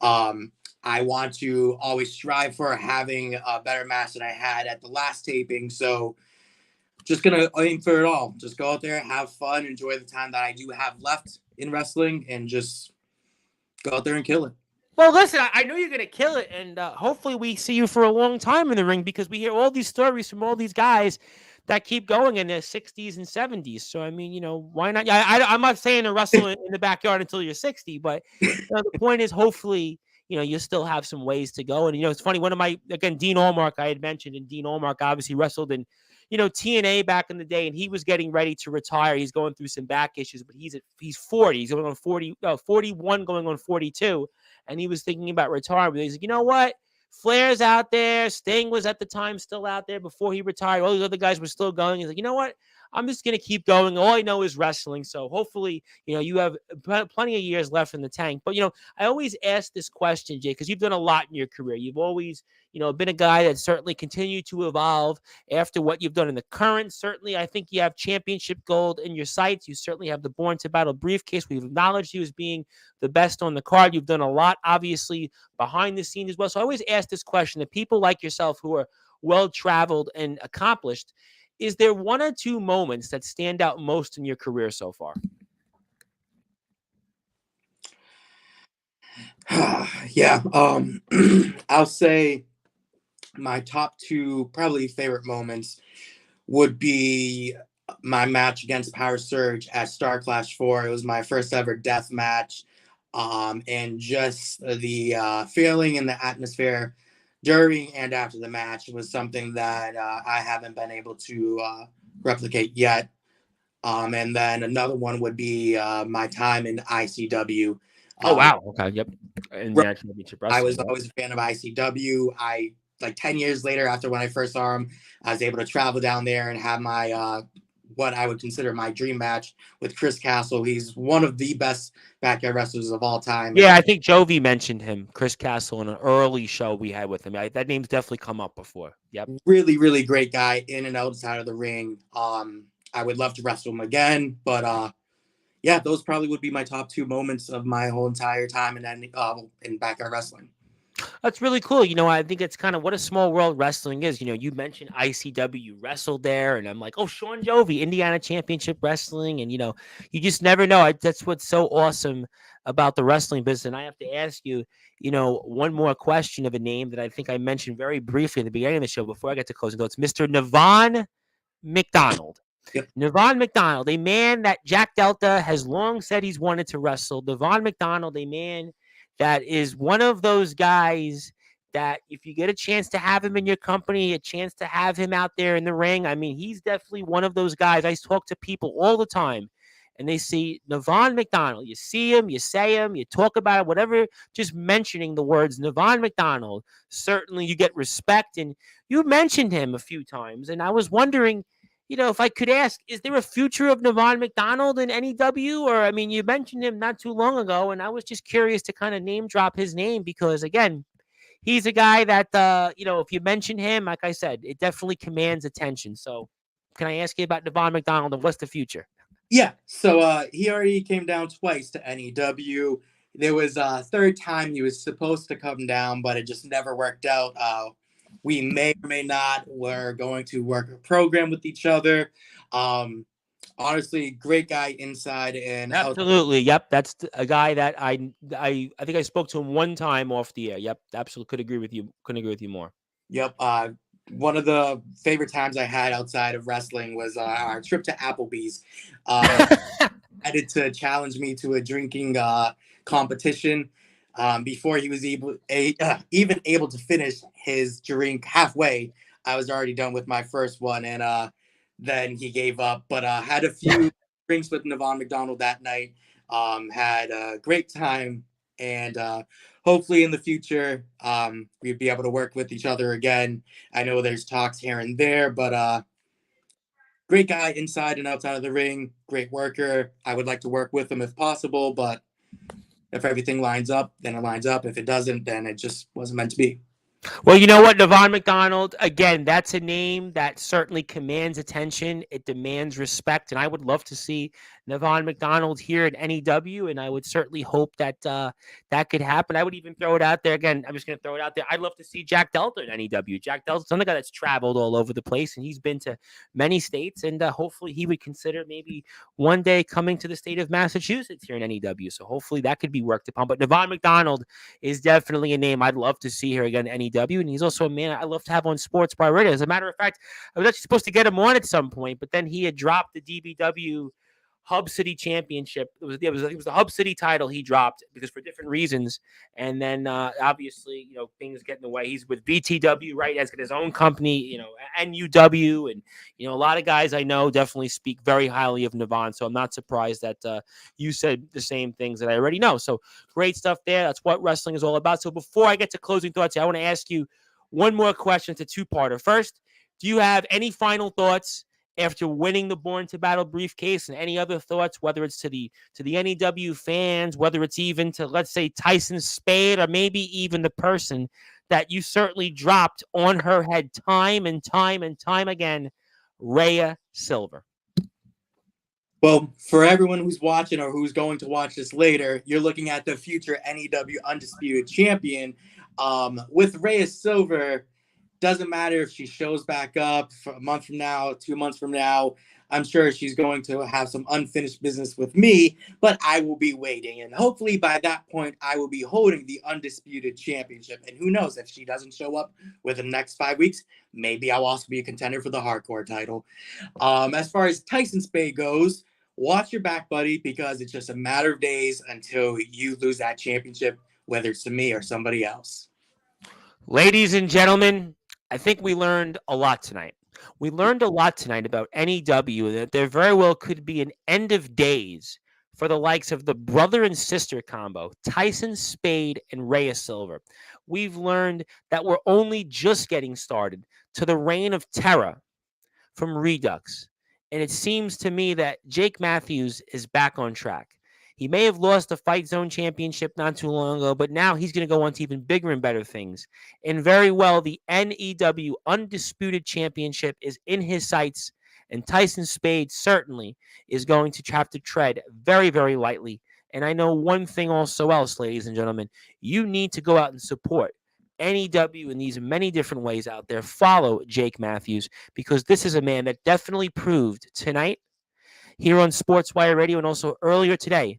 I want to always strive for having a better match than I had at the last taping. So just gonna aim for it all. Just go out there, have fun, enjoy the time that I do have left in wrestling, and just go out there and kill it. Well, listen, I know you're going to kill it, and hopefully we see you for a long time in the ring because we hear all these stories from all these guys that keep going in their 60s and 70s. So, I mean, why not? I'm not saying to wrestle in the backyard until you're 60, but the point is hopefully, you'll still have some ways to go. And, it's funny, again, Dean Allmark, I had mentioned, and Dean Allmark obviously wrestled in TNA back in the day, and he was getting ready to retire. He's going through some back issues, but he's 40. He's going on 41, going on 42. And he was thinking about retirement. He's like, you know what? Flair's out there. Sting was at the time still out there before he retired. All these other guys were still going. He's like, you know what? I'm just going to keep going. All I know is wrestling. So hopefully, you have plenty of years left in the tank. But, I always ask this question, Jay, because you've done a lot in your career. You've always, been a guy that certainly continued to evolve after what you've done in the current. Certainly, I think you have championship gold in your sights. You certainly have the Born to Battle briefcase. We've acknowledged you as being the best on the card. You've done a lot, obviously, behind the scenes as well. So I always ask this question to people like yourself who are well-traveled and accomplished. Is there one or two moments that stand out most in your career so far? Yeah. I'll say my top two probably favorite moments would be my match against Power Surge at Star Clash 4. It was my first ever death match. And just the feeling and the atmosphere during and after the match was something that I haven't been able to replicate yet. And then another one would be my time in ICW. Oh, wow. Okay. Yep. And National Championship Wrestling. I was always a fan of ICW. Like 10 years later, after when I first saw him, I was able to travel down there and have my what I would consider my dream match with Chris Castle. He's one of the best backyard wrestlers of all time. Yeah, I think Jovi mentioned him, Chris Castle, in an early show we had with him. That name's definitely come up before. Yep. Really, really great guy in and outside of the ring. I would love to wrestle him again, but yeah, those probably would be my top two moments of my whole entire time in backyard wrestling. That's really cool. I think it's kind of what a small world wrestling is. You mentioned ICW, you wrestled there, and I'm like, oh, Sean Jovi, Indiana Championship Wrestling. And, you just never know. That's what's so awesome about the wrestling business. And I have to ask you, one more question of a name that I think I mentioned very briefly at the beginning of the show before I get to closing thoughts, Mr. Navon McDonald. Yep. Navon McDonald, a man that Jack Delta has long said he's wanted to wrestle. Navon McDonald, a man that is one of those guys that if you get a chance to have him in your company, a chance to have him out there in the ring, I mean, he's definitely one of those guys. I talk to people all the time, and they see Navon McDonald. You see him, you say him, you talk about it, whatever, just mentioning the words Navon McDonald, certainly you get respect. And you mentioned him a few times, and I was wondering, if I could ask, is there a future of Navon McDonald in NEW? Or, I mean, you mentioned him not too long ago, and I was just curious to kind of name drop his name because, again, he's a guy that, if you mention him, like I said, it definitely commands attention. So can I ask you about Navon McDonald and what's the future? Yeah, so he already came down twice to NEW. There was a third time he was supposed to come down, but it just never worked out. We may or may not. We're going to work a program with each other. Honestly, great guy inside and absolutely. Yep, that's a guy that I think I spoke to him one time off the air. Yep, absolutely could agree with you. Couldn't agree with you more. Yep. One of the favorite times I had outside of wrestling was our trip to Applebee's. Decided to challenge me to a drinking competition. Before he was even able to finish his drink halfway, I was already done with my first one, and then he gave up. But had a few drinks with Navon McDonald that night. Had a great time, and hopefully in the future, we'd be able to work with each other again. I know there's talks here and there, but great guy inside and outside of the ring, great worker. I would like to work with him if possible, but if everything lines up, then it lines up. If it doesn't, then it just wasn't meant to be. Well, you know what, Navon McDonald, again, that's a name that certainly commands attention. It demands respect, and I would love to see Navon McDonald here at NEW, and I would certainly hope that that could happen. I would even throw it out there again. I'm just going to throw it out there. I'd love to see Jack Delta at NEW. Jack Delta's another guy that's traveled all over the place, and he's been to many states, and hopefully he would consider maybe one day coming to the state of Massachusetts here in NEW. So hopefully that could be worked upon. But Navon McDonald is definitely a name I'd love to see here again at NEW, and he's also a man I love to have on Sportzwire Radio. As a matter of fact, I was actually supposed to get him on at some point, but then he had dropped the DBW Hub City Championship. It was the Hub City title he dropped because for different reasons. And then obviously, things get in the way. He's with VTW, right? He's got his own company, NUW, and a lot of guys I know definitely speak very highly of Navon. So I'm not surprised that you said the same things that I already know. So great stuff there. That's what wrestling is all about. So before I get to closing thoughts, I want to ask you one more question. It's a two-parter. First, do you have any final thoughts after winning the Born to Battle briefcase, and any other thoughts, whether it's to the NEW fans, whether it's even to, let's say, Tyson Spade, or maybe even the person that you certainly dropped on her head time and time and time again, Rhea Silver? Well, for everyone who's watching or who's going to watch this later, you're looking at the future NEW Undisputed Champion. With Rhea Silver, doesn't matter if she shows back up for a month from now, 2 months from now. I'm sure she's going to have some unfinished business with me, but I will be waiting. And hopefully by that point, I will be holding the Undisputed Championship. And who knows, if she doesn't show up within the next 5 weeks, maybe I'll also be a contender for the Hardcore title. As far as Tyson Spade goes, watch your back, buddy, because it's just a matter of days until you lose that championship, whether it's to me or somebody else. Ladies and gentlemen, I think we learned a lot tonight. We learned a lot tonight about NEW, that there very well could be an end of days for the likes of the brother and sister combo, Tyson Spade and Rhea Silver. We've learned that we're only just getting started to the reign of terror from Redux. And it seems to me that Jake Matthews is back on track. He may have lost the Fight Zone Championship not too long ago, but now he's going to go on to even bigger and better things. And very well, the NEW Undisputed Championship is in his sights, and Tyson Spade certainly is going to have to tread very, very lightly. And I know one thing also else, ladies and gentlemen, you need to go out and support NEW in these many different ways out there. Follow Jake Matthews, because this is a man that definitely proved tonight here on Sportswire Radio and also earlier today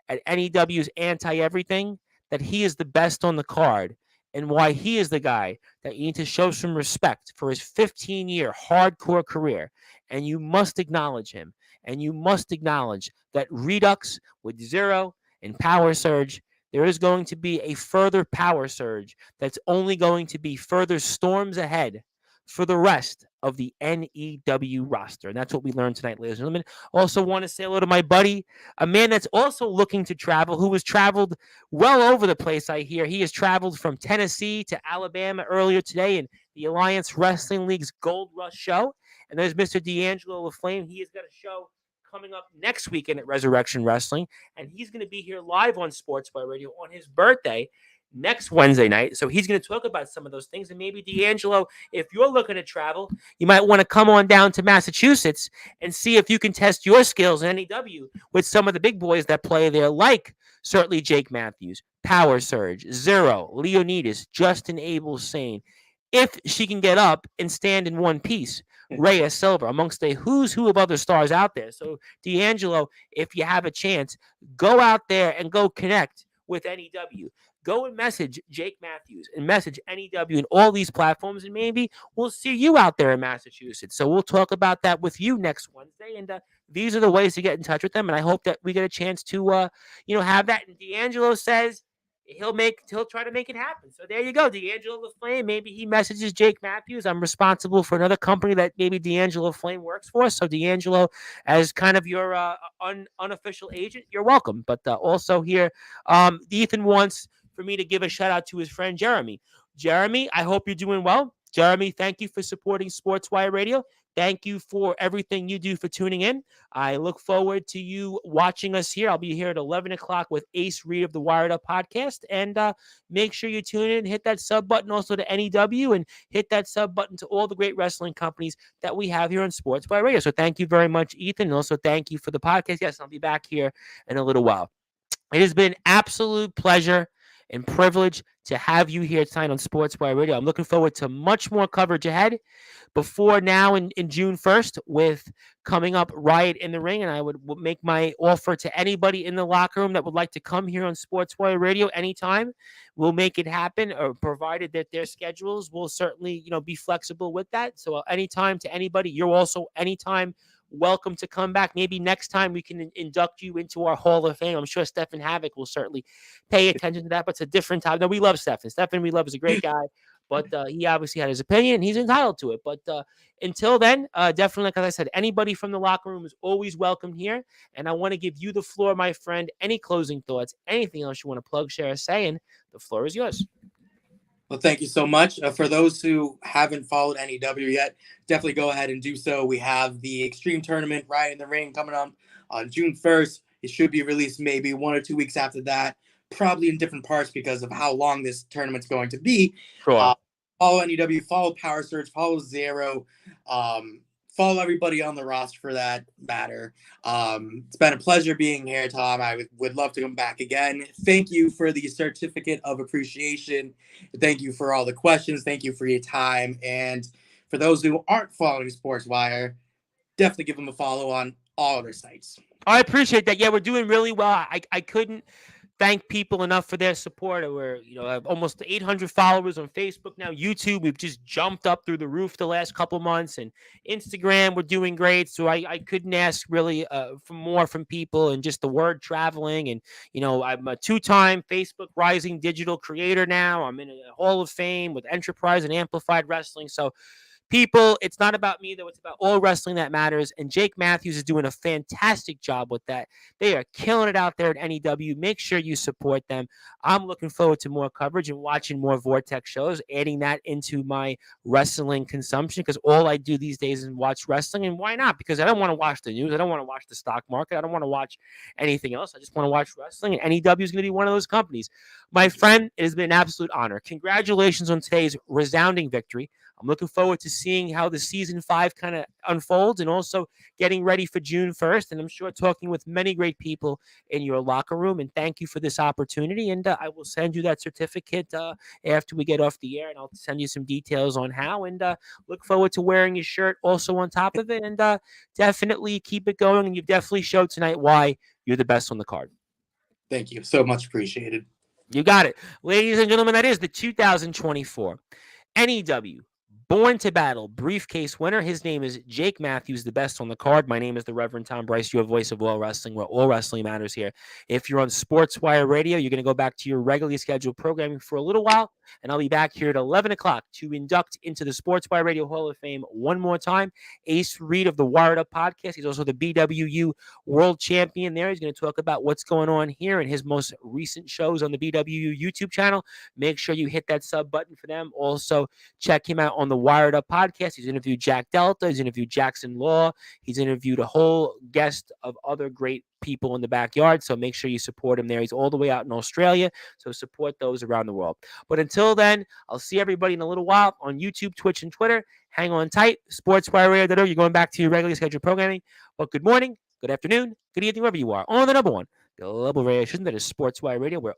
at NEW's Anti-Everything that he is the best on the card, and why he is the guy that you need to show some respect for his 15-year hardcore career. And you must acknowledge him. And you must acknowledge that Redux with Zero and Power Surge, there is going to be a further power surge that's only going to be further storms ahead for the rest of the NEW roster. And that's what we learned tonight, ladies and gentlemen. Also want to say hello to my buddy, a man that's also looking to travel, who has traveled well over the place, I hear. He has traveled from Tennessee to Alabama earlier today in the Alliance Wrestling League's Gold Rush show. And there's Mr. D'Angelo LaFlame. He has got a show coming up next weekend at Resurrection Wrestling, and he's going to be here live on Sportswire Radio on his birthday next Wednesday night. So he's going to talk about some of those things. And maybe, D'Angelo, if you're looking to travel, you might want to come on down to Massachusetts and see if you can test your skills in NEW with some of the big boys that play there, like certainly Jake Matthews, Power Surge, Zero, Leonidas, Justin Abel Sane. If she can get up and stand in one piece, Rhea Silver, amongst a who's who of other stars out there. So, D'Angelo, if you have a chance, go out there and go connect with NEW. Go and message Jake Matthews and message NEW and all these platforms, and maybe we'll see you out there in Massachusetts. So we'll talk about that with you next Wednesday. And these are the ways to get in touch with them. And I hope that we get a chance to, have that. And D'Angelo says he'll try to make it happen. So there you go, D'Angelo LaFlame. Maybe he messages Jake Matthews. I'm responsible for another company that maybe D'Angelo LaFlame works for. So D'Angelo, as kind of your unofficial agent, you're welcome. But also here, Ethan wants for me to give a shout out to his friend Jeremy. Jeremy, I hope you're doing well. Jeremy, thank you for supporting Sportswire Radio. Thank you for everything you do for tuning in. I look forward to you watching us here. I'll be here at 11 o'clock with Ace Reed of the Wired Up podcast. And make sure you tune in, hit that sub button also to NEW, and hit that sub button to all the great wrestling companies that we have here on Sports by Radio. So thank you very much, Ethan. And also thank you for the podcast. Yes, I'll be back here in a little while. It has been an absolute pleasure and privilege to have you here tonight on Sports by Radio. I'm looking forward to much more coverage ahead before now in June 1st with coming up Riot in the Ring. And I would make my offer to anybody in the locker room that would like to come here on Sportswire Radio anytime. We'll make it happen, or provided that their schedules will certainly, be flexible with that. So anytime to anybody, you're also anytime welcome to come back. Maybe next time we can induct you into our Hall of Fame. I'm sure Stephen Havoc will certainly pay attention to that, but it's a different time. No, we love Stephen. Stephen, we love, is a great guy, but he obviously had his opinion. He's entitled to it. But until then, definitely, like I said, anybody from the locker room is always welcome here. And I want to give you the floor, my friend. Any closing thoughts, anything else you want to plug, share, or say, and the floor is yours. Well, thank you so much. For those who haven't followed NEW yet, definitely go ahead and do so. We have the Extreme Tournament Riot in the Ring coming up on June 1st. It should be released maybe 1 or 2 weeks after that, probably in different parts because of how long this tournament's going to be. Sure. Follow NEW, follow Power Surge, follow Zero, follow everybody on the roster for that matter. It's been a pleasure being here, Tom. I would love to come back again. Thank you for the certificate of appreciation. Thank you for all the questions. Thank you for your time. And for those who aren't following Sportswire, definitely give them a follow on all their sites. I appreciate that. Yeah, we're doing really well. I couldn't thank people enough for their support. We're, have almost 800 followers on Facebook now. YouTube, we've just jumped up through the roof the last couple months, and Instagram, we're doing great. So I couldn't ask really for more from people, and just the word traveling. And I'm a 2-time Facebook Rising Digital Creator now. I'm in a Hall of Fame with Enterprise and Amplified Wrestling. So people, it's not about me, though. It's about all wrestling that matters. And Jake Matthews is doing a fantastic job with that. They are killing it out there at NEW. Make sure you support them. I'm looking forward to more coverage and watching more Vortex shows, adding that into my wrestling consumption, because all I do these days is watch wrestling. And why not? Because I don't want to watch the news. I don't want to watch the stock market. I don't want to watch anything else. I just want to watch wrestling. And NEW is going to be one of those companies. My friend, it has been an absolute honor. Congratulations on today's resounding victory. I'm looking forward to seeing how the season 5 kind of unfolds, and also getting ready for June 1st. And I'm sure talking with many great people in your locker room. And thank you for this opportunity. And I will send you that certificate after we get off the air, and I'll send you some details on how. And look forward to wearing your shirt also on top of it. And definitely keep it going. And you've definitely showed tonight why you're the best on the card. Thank you. So much appreciated. You got it. Ladies and gentlemen, that is the 2024 NEW Born to Battle briefcase winner. His name is Jake Matthews, the best on the card. My name is the Reverend Tom Bryce, your voice of all wrestling, where all wrestling matters here. If you're on Sportswire Radio, you're going to go back to your regularly scheduled programming for a little while, and I'll be back here at 11 o'clock to induct into the Sportswire Radio Hall of Fame one more time Ace Reed of the Wired Up podcast. He's also the BWU World Champion there. He's going to talk about what's going on here in his most recent shows on the BWU YouTube channel. Make sure you hit that sub button for them. Also, check him out on the Wired Up podcast. He's interviewed Jack Delta. He's interviewed Jackson Law. He's interviewed a whole guest of other great people in the backyard. So make sure you support him there. He's all the way out in Australia. So support those around the world. But until then, I'll see everybody in a little while on YouTube, Twitch, and Twitter. Hang on tight. Sportswire.org. You're going back to your regularly scheduled programming. But good morning, good afternoon, good evening, wherever you are. On the number one global radio station that is Sportswire Radio, where